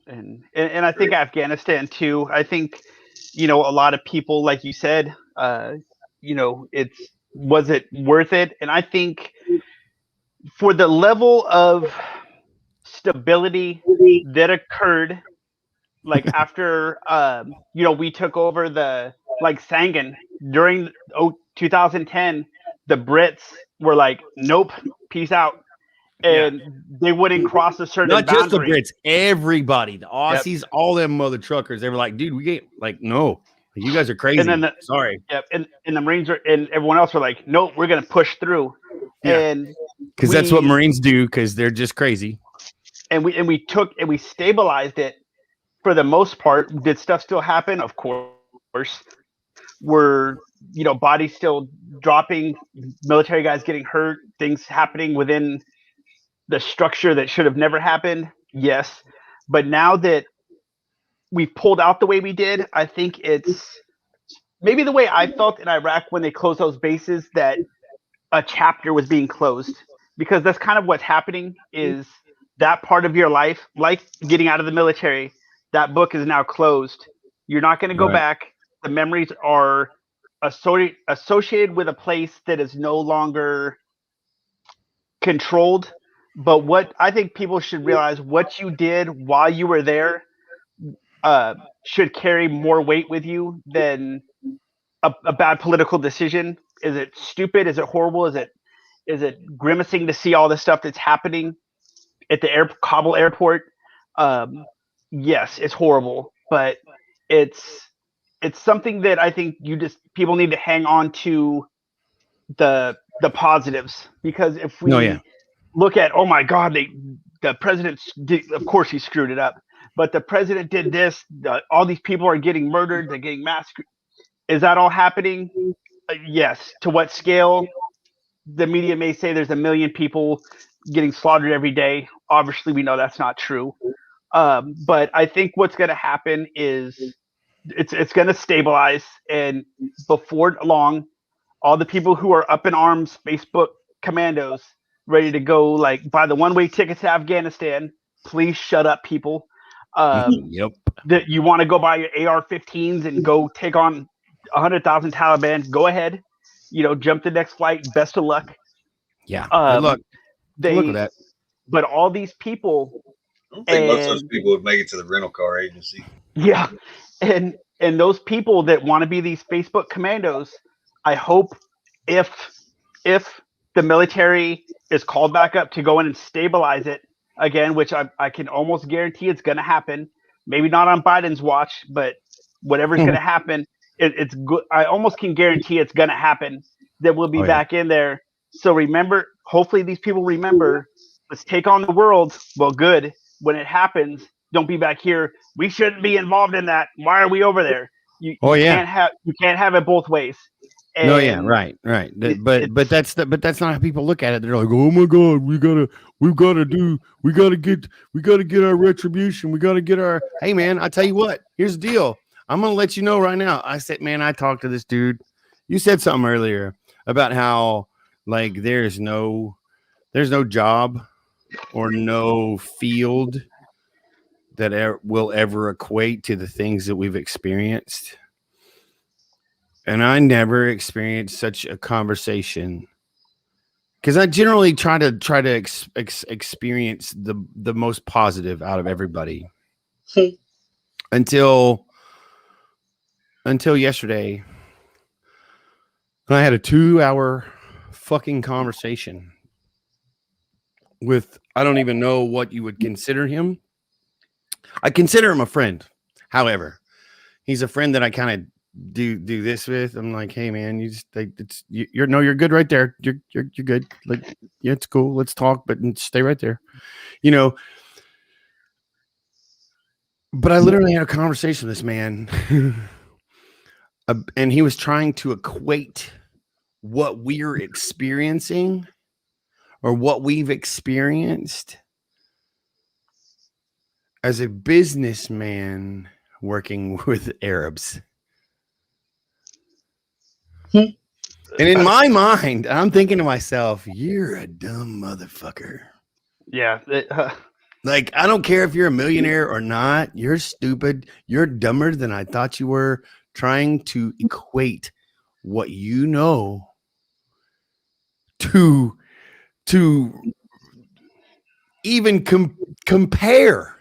Yeah. And I think Afghanistan too. I think, a lot of people, like you said, was it worth it? And I think for the level of stability that occurred, like after, we took over Sangin during 2010, the Brits were like, nope, peace out. And they wouldn't cross a certain Not boundary. just the Brits, everybody, the Aussies, all them mother truckers. They were like, dude, we get no, you guys are crazy. And then Sorry. Yeah, and the Marines and everyone else were like, nope, we're gonna push through. Yeah. And because that's what Marines do, because they're just crazy. And we stabilized it for the most part. Did stuff still happen? Of course. Were bodies still dropping, military guys getting hurt, things happening within the structure that should have never happened? Yes. But now that we pulled out the way we did, I think it's maybe the way I felt in Iraq when they closed those bases, that a chapter was being closed, because that's kind of what's happening, is that part of your life, like getting out of the military, that book is now closed. You're not going to go back. The memories are associated with a place that is no longer controlled. But what I think people should realize, what you did while you were there should carry more weight with you than a bad political decision. Is it stupid? Is it horrible? Is it grimacing to see all the stuff that's happening at the Kabul airport? Yes, it's horrible, but it's something that I think people need to hang on to the positives, because if we look at, oh my God, the president did, of course he screwed it up, but the president did this, all these people are getting murdered, they're getting massacred. Is that all happening? Yes. To what scale? The media may say there's 1 million people getting slaughtered every day. Obviously, we know that's not true. But I think what's going to happen is it's going to stabilize, and before long, all the people who are up in arms, Facebook commandos, ready to go, like, buy the one-way ticket to Afghanistan. Please shut up, people. That you want to go buy your AR-15s and go take on 100,000 Taliban, go ahead. Jump the next flight. Best of luck. Yeah. Good luck. Look at that. But all these people, I don't think most of those people would make it to the rental car agency. Yeah, and And those people that want to be these Facebook commandos, I hope if the military is called back up to go in and stabilize it again, which I can almost guarantee it's going to happen. Maybe not on Biden's watch, but whatever's going to happen, it's good. I almost can guarantee it's going to happen. That we'll be back in there. So remember, hopefully these people remember. Let's take on the world. Well, good. When it happens, don't be back here. We shouldn't be involved in that. Why are we over there? You can't have it both ways. And right. But that's not how people look at it. They're like, oh my God, we gotta get our retribution. We gotta get our. Hey man, I tell you what. Here's the deal. I'm gonna let you know right now. I said, man, I talked to this dude. You said something earlier about how like there's no job or no field that will ever equate to the things that we've experienced. And I never experienced such a conversation because I generally try to experience the most positive out of everybody until yesterday. I had a 2-hour fucking conversation with, I don't even know what you would consider him. I consider him a friend. However, he's a friend that I kind of do this with. I'm like, hey man, you're good right there. You're good. Like, yeah, it's cool. Let's talk, but stay right there. You know. But I literally had a conversation with this man, and he was trying to equate what we're experiencing or what we've experienced as a businessman working with Arabs. And in my mind, I'm thinking to myself, you're a dumb motherfucker. Yeah. Like, I don't care if you're a millionaire or not. You're stupid. You're dumber than I thought you were, trying to equate what you know to even compare,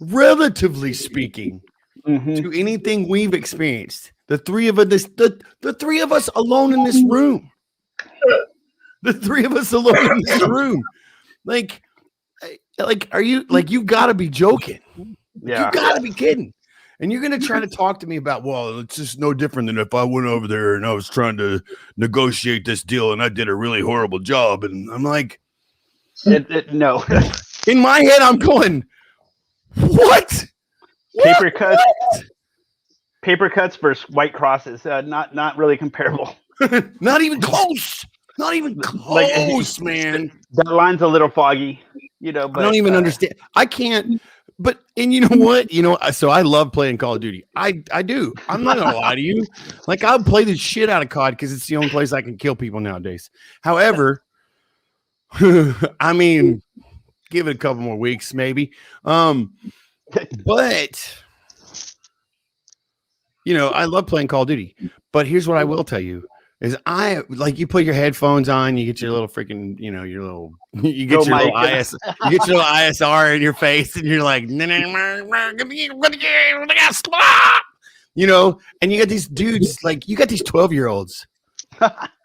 relatively speaking, to anything we've experienced. The three of us, the three of us alone in this room. The three of us alone in this room. Like, are you like, you got to be joking? Yeah, you got to be kidding. And you're going to try to talk to me about, well, it's just no different than if I went over there and I was trying to negotiate this deal and I did a really horrible job. And I'm like, no. In my head, I'm going, what? Paper cuts versus white crosses. Not really comparable. Not even close. Not even close, man. That line's a little foggy, but I don't even understand. I can't. But, and you know what? So I love playing Call of Duty. I do. I'm not going to lie to you. Like, I'll play the shit out of COD because it's the only place I can kill people nowadays. However, I mean, give it a couple more weeks, maybe. But, I love playing Call of Duty. But here's what I will tell you. Is you put your headphones on, you get your little freaking, you get your little ISR in your face, and you're like, and you got these dudes, like, you got these 12-year-olds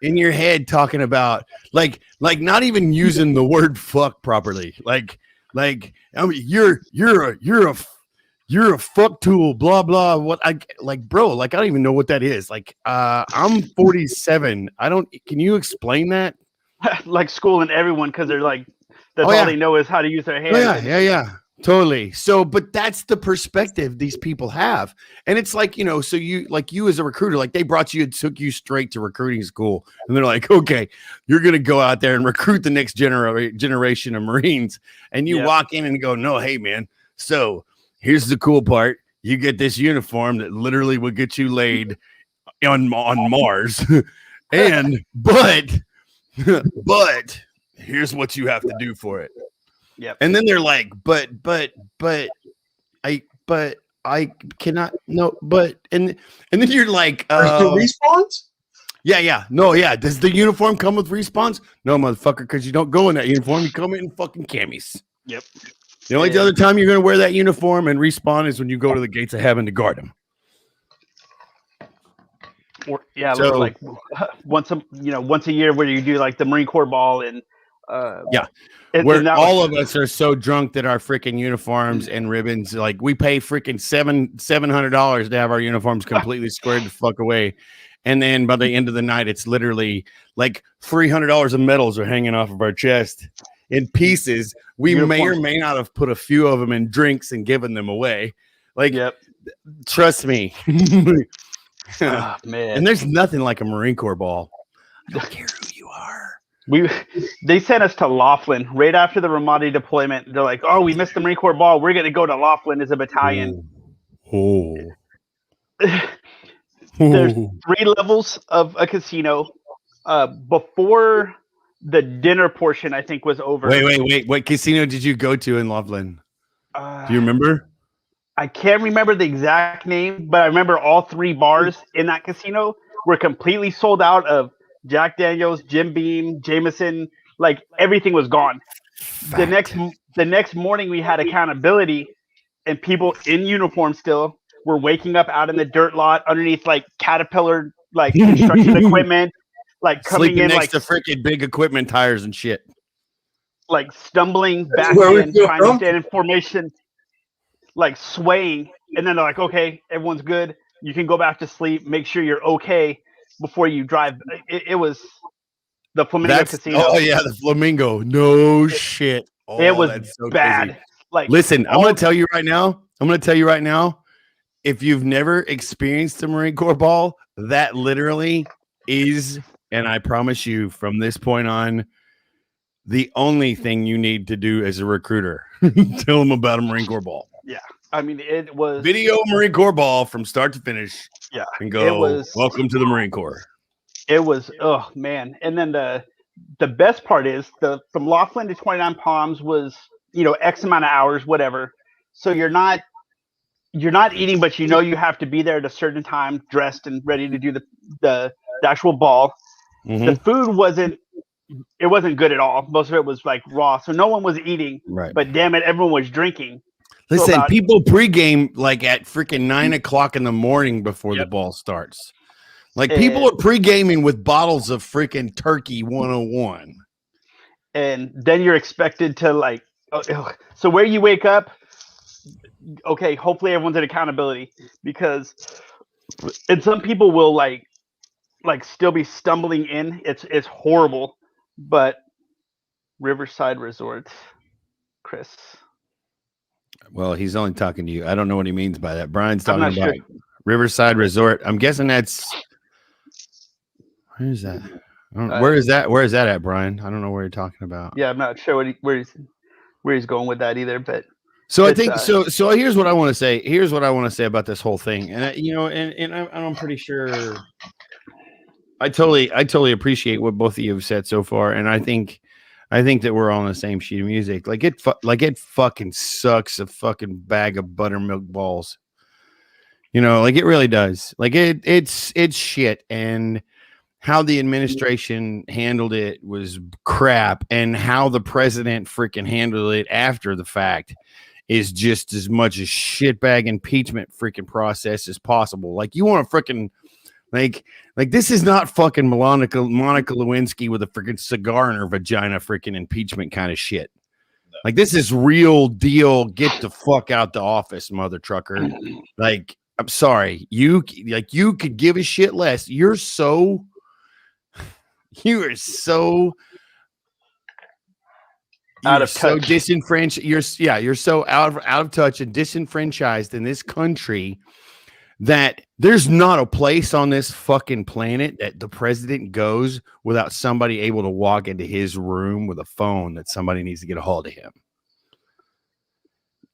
in your head talking about, like not even using the word fuck properly, like I mean, you're a fuck tool, blah blah. What bro, I don't even know what that is. Like, I'm 47. Can you explain that? Like schooling everyone because they're like, that's all they know is how to use their hands. Yeah, totally. So, but that's the perspective these people have, and it's like, so you as a recruiter, like, they brought you and took you straight to recruiting school, and they're like, okay, you're gonna go out there and recruit the next generation of Marines, and you walk in and go, no, hey man, so. Here's the cool part. You get this uniform that literally will get you laid on Mars. But here's what you have to do for it. Yep. And then they're like, but I cannot, no, but, and then you're like, the respawns? Yeah. No, yeah. Does the uniform come with respawns? No, motherfucker, because you don't go in that uniform. You come in fucking camis. Yep. The only other time you're going to wear that uniform and respawn is when you go to the gates of heaven to guard them. Or, yeah, So like once a year where you do like the Marine Corps ball and yeah, and where that all was, of us are so drunk that our freaking uniforms and ribbons, like we pay freaking $700 to have our uniforms completely squared the fuck away, and then by the end of the night, it's literally like $300 of medals are hanging off of our chest in pieces. We may or Uniforms. may not have put a few of them in drinks and given them away. Like, Yep. trust me. Oh, And man. there's nothing like a Marine Corps ball. I don't care who you are. They sent us to Laughlin right after the Ramadi deployment. They're like, "Oh, we missed the Marine Corps ball. We're gonna go to Laughlin as a battalion." Oh. There's Oh. 3 levels of a casino. Before the dinner portion, I think, was over. Wait. What casino did you go to in Loveland? Do you remember? I can't remember the exact name, but I remember all 3 bars in that casino were completely sold out of Jack Daniels, Jim Beam, Jameson. Like everything was gone. The next morning we had accountability, and people in uniform still were waking up out in the dirt lot underneath like Caterpillar like construction equipment, like coming Sleeping in next like to freaking big equipment tires and shit. like stumbling back where we in, feel trying to from? stand in formation, like swaying, and then they're like, "Okay, everyone's good. You can go back to sleep. Make sure you're okay before you drive." It was the Flamingo Casino. Oh yeah, the Flamingo. No shit. Oh, It was that's so bad. crazy. Like, Listen, I'm going to tell you right now. If you've never experienced a Marine Corps ball, that literally is, and I promise you from this point on, the only thing you need to do as a recruiter. Tell them about a Marine Corps ball. Yeah, I mean, it was Video Marine Corps ball from start to finish. Yeah, And go, welcome to the Marine Corps. It was, oh man. And then the best part is from Laughlin to 29 Palms was, X amount of hours, whatever. So you're not eating, but you have to be there at a certain time, dressed and ready to do the actual ball. Mm-hmm. The food wasn't good at all. Most of it was like raw, so no one was eating. Right. But damn it, everyone was drinking. Listen, people pregame like at freaking 9 o'clock in the morning before the ball starts. Like people are pre-gaming with bottles of freaking Turkey 101. And then you're expected to like, so where you wake up, okay, hopefully everyone's at accountability, because, and some people will like still be stumbling in. It's horrible, but Riverside Resort, Chris. Well, he's only talking to you. I don't know what he means by that. Brian's talking about Riverside Resort. I'm guessing that's. Where is that? Where is that? Where is that at, Brian? I don't know where you're talking about. Yeah, I'm not sure where he's going with that either. But so I think so. Here's what I want to say. Here's what I want to say about this whole thing, and and I'm pretty sure. I totally appreciate what both of you have said so far, and I think that we're all on the same sheet of music. Like it fucking sucks a fucking bag of buttermilk balls. Like it really does. Like it's shit, and how the administration handled it was crap, and how the president freaking handled it after the fact is just as much a shitbag impeachment freaking process as possible. Like you want to freaking like this is not fucking Monica Lewinsky with a freaking cigar in her vagina freaking impeachment kind of shit. Like this is real deal. Get the fuck out the office, mother trucker. Like I'm sorry, you could give a shit less. You are so out of touch. So disenfranchised. You're so out of touch and disenfranchised in this country that there's not a place on this fucking planet that the president goes without somebody able to walk into his room with a phone that somebody needs to get a hold of him.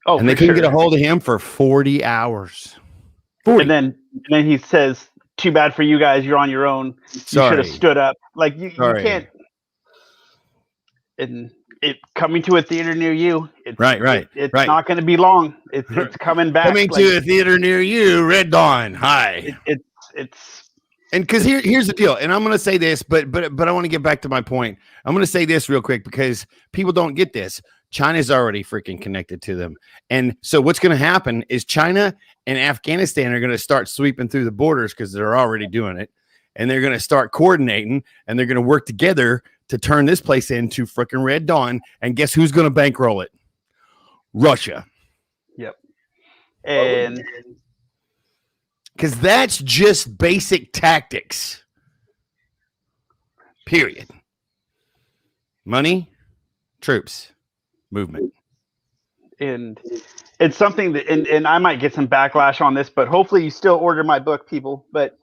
Oh, and they can get a hold of him for 40 hours. 40. And then he says, "Too bad for you guys. You're on your own. You should have stood up." Like you can't. And it coming to a theater near you. It's not going to be long. It's coming back. Coming to a theater near you. Red Dawn. Hi. It's and because here's the deal. And I'm going to say this, but I want to get back to my point. I'm going to say this real quick because people don't get this. China's already freaking connected to them. And so what's going to happen is China and Afghanistan are going to start sweeping through the borders because they're already doing it. and they're going to start coordinating, and they're going to work together to turn this place into freaking Red Dawn. And guess who's going to bankroll it? Russia. Yep. And because that's just basic tactics. Period. Money, troops, movement. And it's something that, and I might get some backlash on this, but hopefully you still order my book, people. But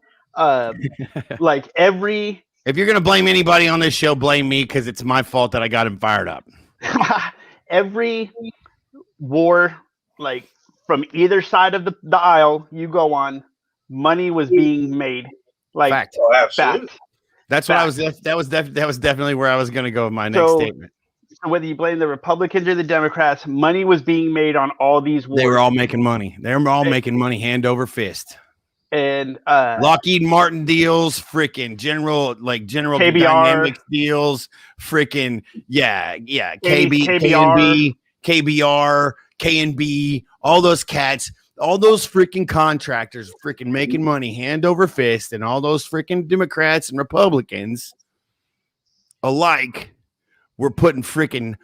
like every if you're gonna blame anybody on this show, blame me, because it's my fault that I got him fired up. every war, like from either side of the aisle you go on, money was being made. Like fact. Oh, absolutely. Fact. That's what I was. That was definitely where I was going to go with my next statement. So whether you blame the Republicans or the Democrats, money was being made on all these wars. They were all making money. They were all making money hand over fist. And Lockheed Martin deals, freaking General KBR. Dynamics deals, freaking KBR. KBR, K&B, all those cats. All those freaking contractors freaking making money hand over fist, and all those freaking Democrats and Republicans alike were putting freaking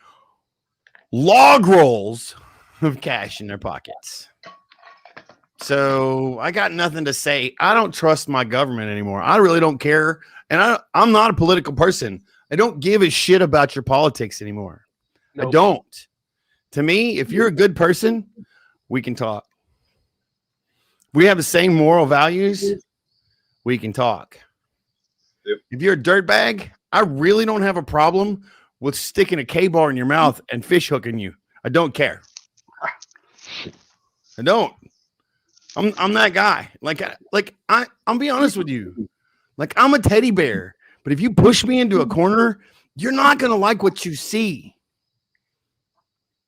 log rolls of cash in their pockets. So I got nothing to say. I don't trust my government anymore. I really don't care. And I'm not a political person. I don't give a shit about your politics anymore. Nope. I don't. To me, if you're a good person, we can talk. We have the same moral values. We can talk. Yep. If you're a dirtbag, I really don't have a problem with sticking a K-bar in your mouth and fish hooking you. I don't care. I don't. I'm that guy. I'll be honest with you. Like, I'm a teddy bear, but if you push me into a corner, you're not gonna like what you see.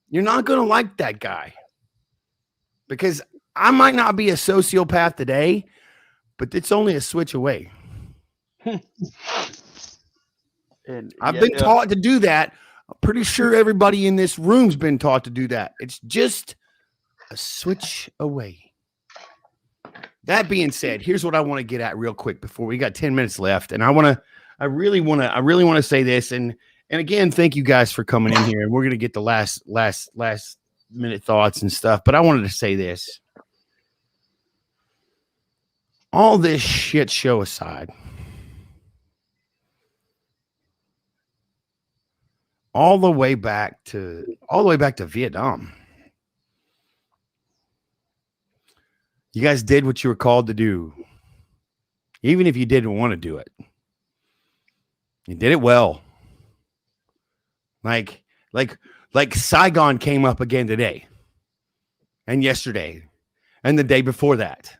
You're not gonna like that guy, because I might not be a sociopath today, but it's only a switch away. I've been taught to do that. I'm pretty sure everybody in this room's been taught to do that. It's just a switch away. That being said, here's what I want to get at real quick before we got 10 minutes left. And I really want to say this. And again, thank you guys for coming in here. And we're going to get the last minute thoughts and stuff. But I wanted to say this. All this shit show aside, all the way back to Vietnam, you guys did what you were called to do, even if you didn't want to do it. You did it well. Like Saigon came up again today, and yesterday, and the day before that.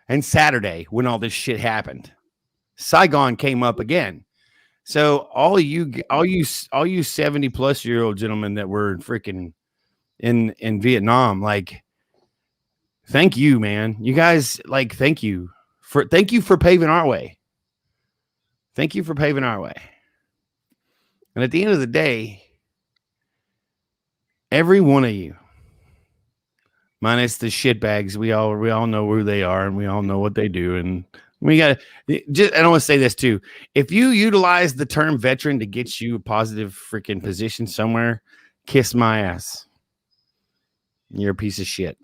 And Saturday, when all this shit happened, Saigon came up again. So all you 70-plus-year-old gentlemen that were freaking in Vietnam, like, thank you, man. You guys, like, thank you for paving our way. Thank you for paving our way. And at the end of the day, every one of you, minus the shitbags, we all know who they are, and we all know what they do. And we got to, I don't want to say this too. If you utilize the term veteran to get you a positive freaking position somewhere, kiss my ass. You're a piece of shit.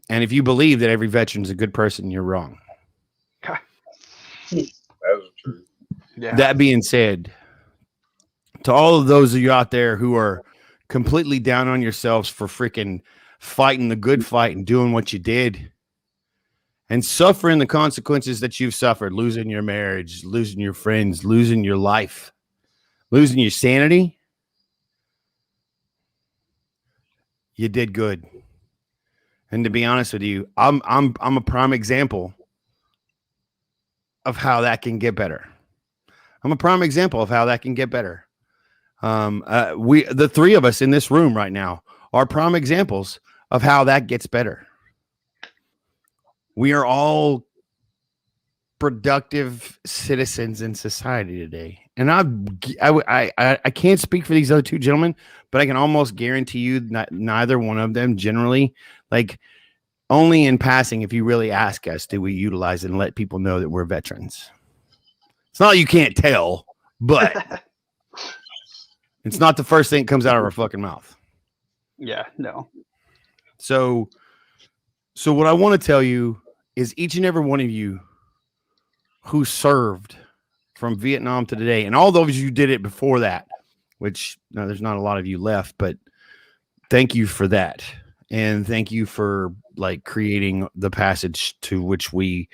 And if you believe that every veteran's a good person, you're wrong. That was true. Yeah. That being said, to all of those of you out there who are completely down on yourselves for freaking fighting the good fight and doing what you did and suffering the consequences that you've suffered, losing your marriage, losing your friends, losing your life, losing your sanity, you did good. And to be honest with you, I'm a prime example of how that can get better. I'm a prime example of how that can get better. The three of us in this room right now are prime examples of how that gets better. We are all productive citizens in society today. And I can't speak for these other two gentlemen, but I can almost guarantee you that neither one of them generally, like, only in passing, if you really ask us, do we utilize and let people know that we're veterans. It's not you can't tell, but it's not the first thing that comes out of our fucking mouth. Yeah, no. So what I want to tell you is each and every one of you who served from Vietnam to today, and all those you did it before that, which there's not a lot of you left, but thank you for that. And thank you for like creating the passage to which we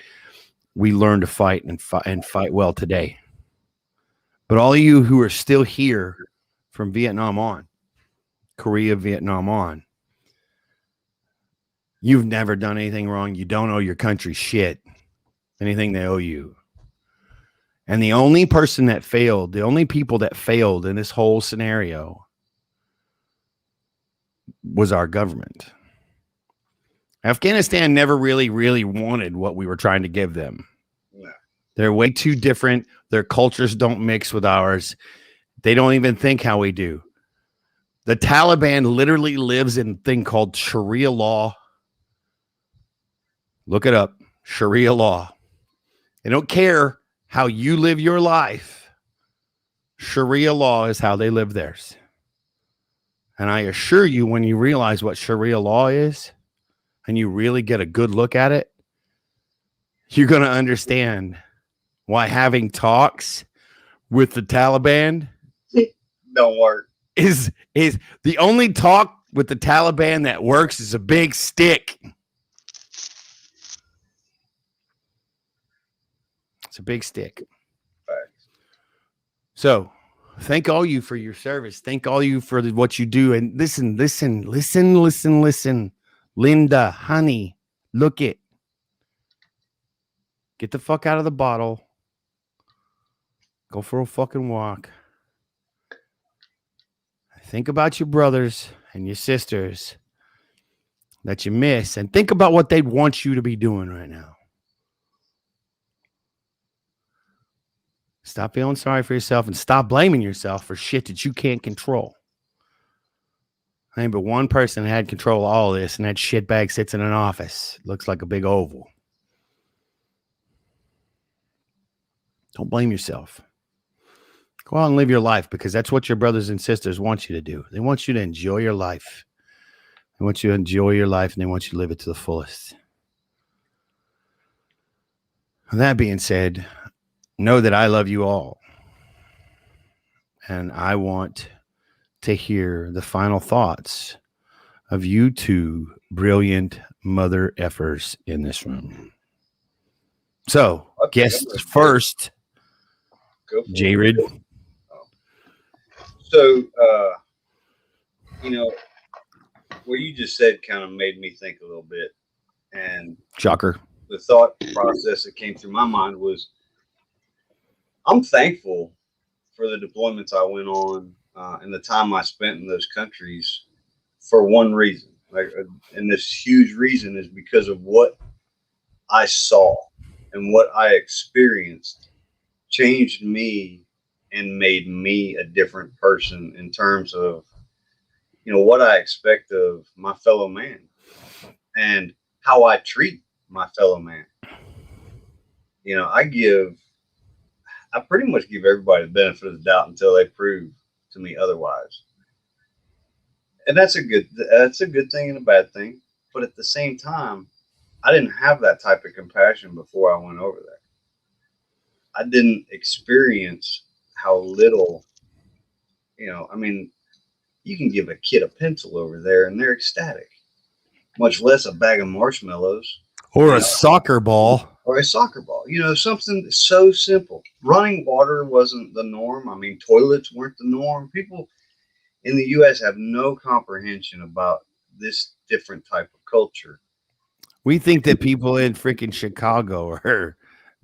learn to fight and fight well today. But all of you who are still here from Vietnam on, Korea, Vietnam on, you've never done anything wrong. You don't owe your country shit, anything they owe you. And the only person that failed, the only people that failed in this whole scenario was our government. Afghanistan never really wanted what we were trying to give them. No. They're way too different. Their cultures don't mix with ours. They don't even think how we do. The Taliban literally lives in a thing called Sharia law. Look it up. Sharia law. They don't care how you live your life. Sharia law is how they live theirs. And I assure you, when you realize what Sharia law is, and you really get a good look at it, you're going to understand why having talks with the Taliban Don't work. is the only talk with the Taliban that works is a big stick. It's a big stick. Facts. So thank all you for your service. Thank all you for what you do. And listen. Linda, honey, look it. Get the fuck out of the bottle. Go for a fucking walk. Think about your brothers and your sisters that you miss, and think about what they'd want you to be doing right now. Stop feeling sorry for yourself and stop blaming yourself for shit that you can't control. I ain't but one person had control of all of this, and that shitbag sits in an office. Looks like a big oval. Don't blame yourself. Go out and live your life, because that's what your brothers and sisters want you to do. They want you to enjoy your life. They want you to enjoy your life, and they want you to live it to the fullest. With that being said, know that I love you all. And I want to hear the final thoughts of you two brilliant mother effers in this room. So, Okay, guest first, Go for it. Jared. So, what you just said kind of made me think a little bit. And Shocker. the thought process that came through my mind was, I'm thankful for the deployments I went on and the time I spent in those countries for one reason. And this huge reason is because of what I saw and what I experienced changed me and made me a different person in terms of, what I expect of my fellow man and how I treat my fellow man. I pretty much give everybody the benefit of the doubt until they prove to me otherwise. And that's a good thing and a bad thing. But at the same time, I didn't have that type of compassion before I went over there. I didn't experience how little, you can give a kid a pencil over there and they're ecstatic, much less a bag of marshmallows. Or a soccer ball. Or a soccer ball. Something so simple. Running water wasn't the norm. Toilets weren't the norm. People in the U.S. have no comprehension about this different type of culture. We think that people in freaking Chicago are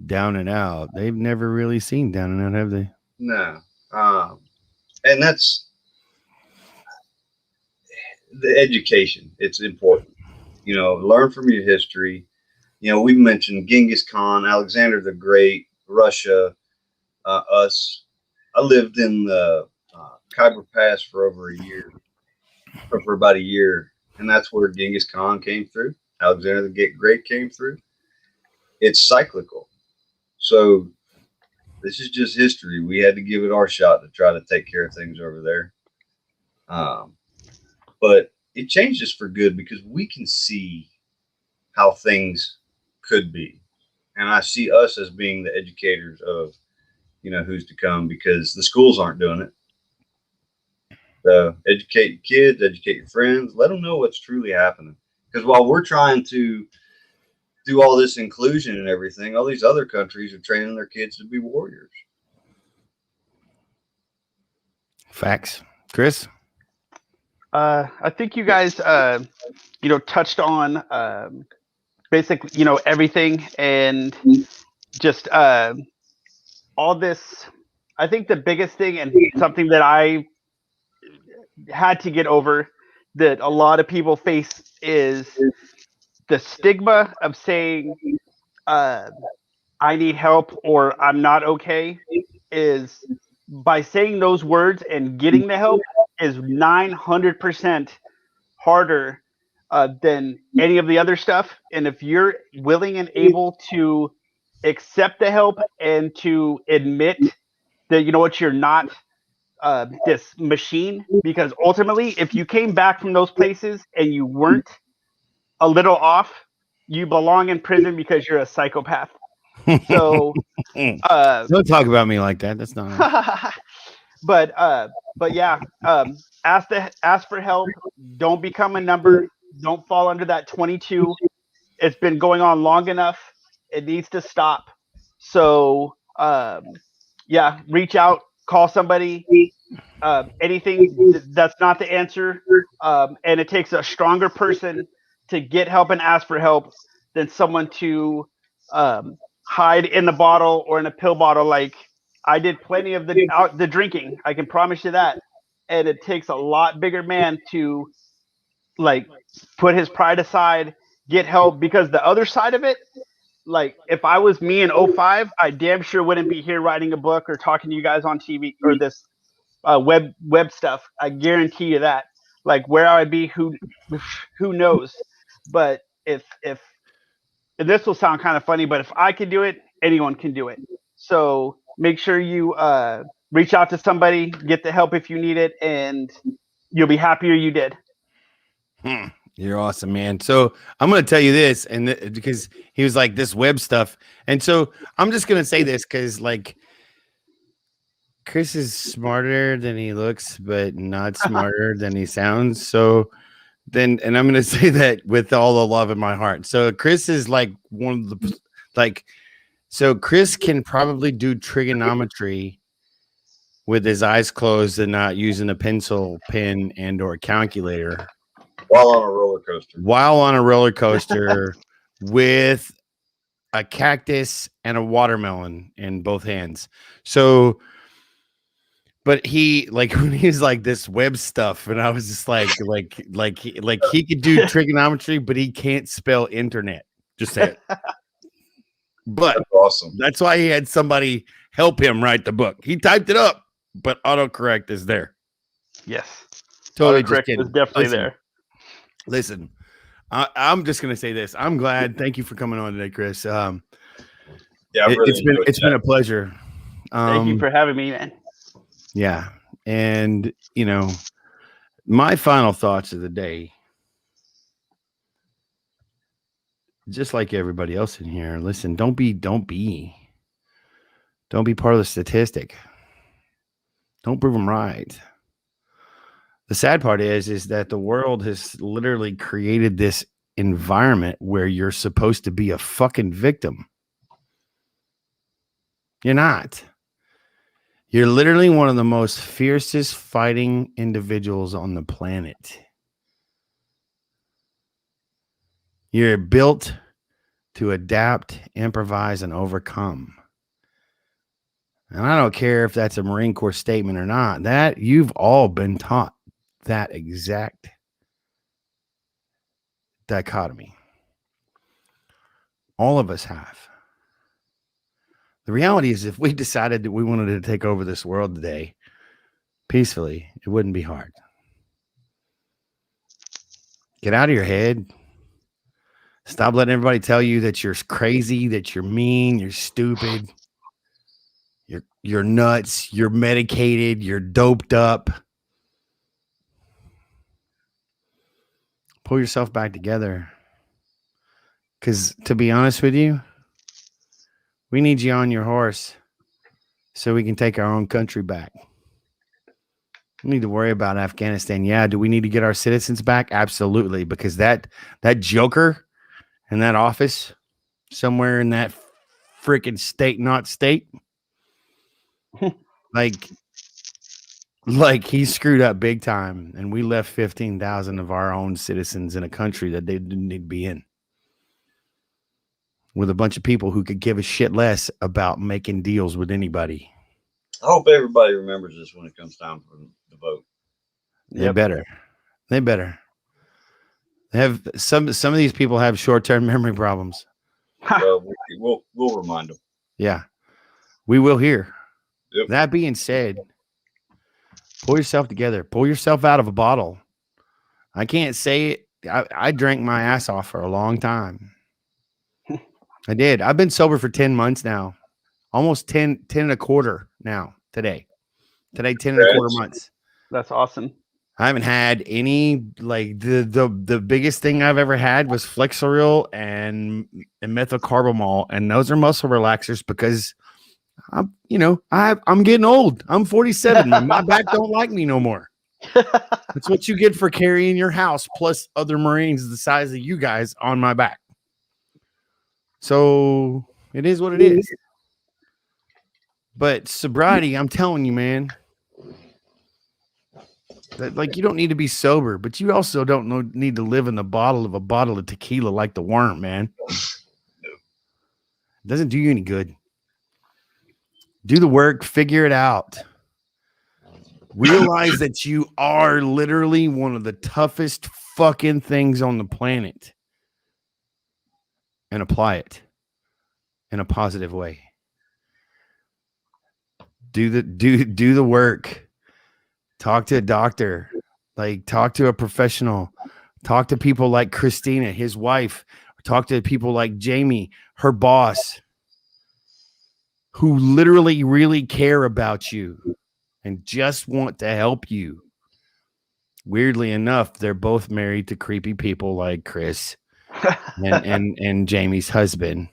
down and out. They've never really seen down and out, have they? No. And that's the education. It's important. Learn from your history. We've mentioned Genghis Khan, Alexander the Great, Russia, us. I lived in the Khyber Pass for about a year. And that's where Genghis Khan came through. Alexander the Great came through. It's cyclical. So this is just history. We had to give it our shot to try to take care of things over there. But it changed us for good because we can see how things could be. And I see us as being the educators of, who's to come, because the schools aren't doing it. So educate your kids, educate your friends, let them know what's truly happening. Because while we're trying to do all this inclusion and everything, all these other countries are training their kids to be warriors. Facts. Chris? I think you guys, touched on basically, everything, and just all this. I think the biggest thing, and something that I had to get over, that a lot of people face, is the stigma of saying I need help or I'm not okay. Is by saying those words and getting the help is 900% harder than any of the other stuff. And if you're willing and able to accept the help and to admit that, you're not this machine, because ultimately, if you came back from those places and you weren't a little off, you belong in prison because you're a psychopath. So, don't talk about me like that. That's not. but yeah, ask for help. Don't become a number. Don't fall under that 22. It's been going on long enough. It needs to stop. So, yeah, reach out, call somebody. Anything that's not the answer, and it takes a stronger person to get help and ask for help than someone to hide in the bottle or in a pill bottle. Like I did plenty of the drinking. I can promise you that. And it takes a lot bigger man to like put his pride aside, get help, because the other side of it, like if I was me in 05, I damn sure wouldn't be here writing a book or talking to you guys on TV or this web stuff. I guarantee you that. Like where I'd be, who knows? But if and this will sound kind of funny, but if I can do it, anyone can do it. So make sure you reach out to somebody, get the help if you need it, and you'll be happier you did. You're awesome, man. So I'm going to tell you this, and because he was like this web stuff, and so I'm just going to say this because like Chris is smarter than he looks, but not smarter than he sounds. So then, and I'm going to say that with all the love in my heart. So Chris is like one of the so Chris can probably do trigonometry with his eyes closed and not using a pencil, pen, and or calculator. While on a roller coaster with a cactus and a watermelon in both hands. So, but he when he's like this web stuff, and I was just like he could do trigonometry, but he can't spell internet. Just say it. But that's awesome. That's why he had somebody help him write the book. He typed it up, but autocorrect is there. Yes, totally. Autocorrect is definitely there. Listen, I'm just gonna say this. I'm glad. Thank you for coming on today, Chris. Yeah, it's been a pleasure. Thank you for having me, man. Yeah, and my final thoughts of the day, just like everybody else in here. Listen, don't be part of the statistic. Don't prove them right. The sad part is that the world has literally created this environment where you're supposed to be a fucking victim. You're not. You're literally one of the most fiercest fighting individuals on the planet. You're built to adapt, improvise, and overcome. And I don't care if that's a Marine Corps statement or not, that you've all been taught that exact dichotomy. All of us have. The reality is, if we decided that we wanted to take over this world today peacefully, it wouldn't be hard. Get out of your head. Stop letting everybody tell you that you're crazy, that you're mean, you're stupid, you're nuts, you're medicated, you're doped up. Pull yourself back together. Because to be honest with you, we need you on your horse so we can take our own country back. We need to worry about Afghanistan. Yeah, do we need to get our citizens back? Absolutely, because that joker in that office somewhere in that freaking state, not state, like he screwed up big time, and we left 15,000 of our own citizens in a country that they didn't need to be in, with a bunch of people who could give a shit less about making deals with anybody. I hope everybody remembers this when it comes time for the vote. They better. They have some of these people have short-term memory problems. We'll remind them. Yeah, we will hear. Yep. That being said, pull yourself together. Pull yourself out of a bottle. I can't say it. I drank my ass off for a long time. I did. I've been sober for 10 months now. Almost 10 and a quarter now today. 10 and a quarter months. That's awesome. I haven't had any, like, the biggest thing I've ever had was Flexeril and methylcarbamol, and those are muscle relaxers because I'm getting old. I'm 47. My back don't like me no more. That's what you get for carrying your house plus other Marines the size of you guys on my back. So it is what it is. But sobriety, I'm telling you, man, that, like, you don't need to be sober, but you also don't need to live in the bottle of a bottle of tequila like the worm, man. It doesn't do you any good. Do the work, figure it out. Realize that you are literally one of the toughest fucking things on the planet, and apply it in a positive way. Do the work. Talk to a doctor, like talk to a professional, talk to people like Christina, his wife, talk to people like Jamie, her boss, who literally really care about you and just want to help you. Weirdly enough, they're both married to creepy people like Chris and Jamie's husband,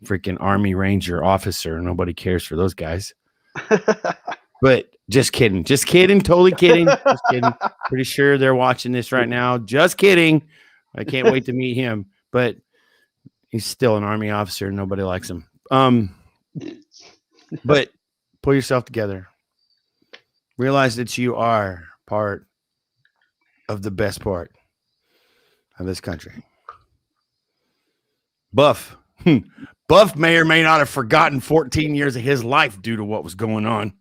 freaking Army Ranger officer. Nobody cares for those guys. But just kidding. Totally kidding. Just kidding. Pretty sure they're watching this right now. Just kidding. I can't wait to meet him. But he's still an Army officer. Nobody likes him. But pull yourself together. Realize that you are part of the best part of this country. Buff may or may not have forgotten 14 years of his life due to what was going on.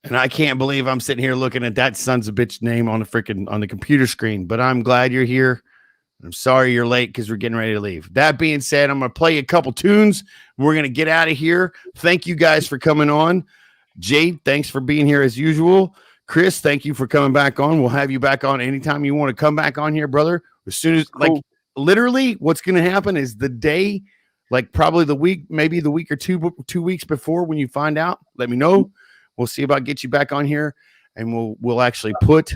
And I can't believe I'm sitting here looking at that son's a bitch name on the computer screen, but I'm glad you're here. I'm sorry you're late because we're getting ready to leave. That being said, I'm going to play a couple tunes. We're going to get out of here. Thank you guys for coming on. Jade, thanks for being here as usual. Chris, thank you for coming back on. We'll have you back on anytime you want to come back on here, brother. As soon as, like, literally what's going to happen is the day, like probably the week, maybe the week or 2 weeks before, when you find out, let me know. We'll see about get you back on here, and we'll actually put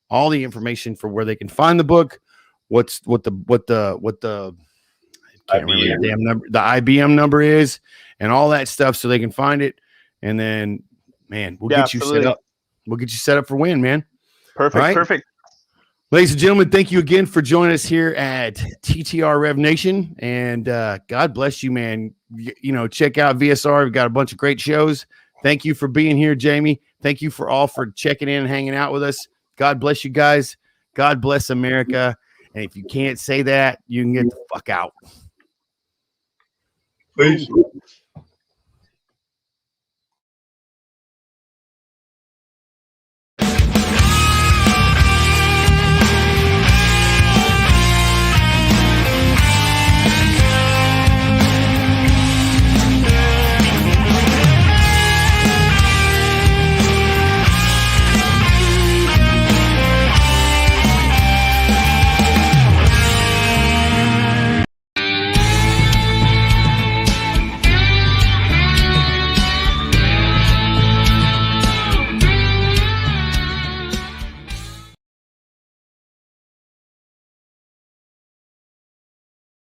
all the information for where they can find the book, what the I can't remember the damn number, the IBM number is, and all that stuff, so they can find it. And then, man, we'll get you set up. We'll get you set up for win, man. Perfect. Right? Perfect. Ladies and gentlemen, thank you again for joining us here at TTR Rev Nation, and God bless you, man. Check out VSR. We've got a bunch of great shows. Thank you for being here, Jamie. Thank you for checking in and hanging out with us. God bless you guys. God bless America. And if you can't say that, you can get the fuck out. Peace.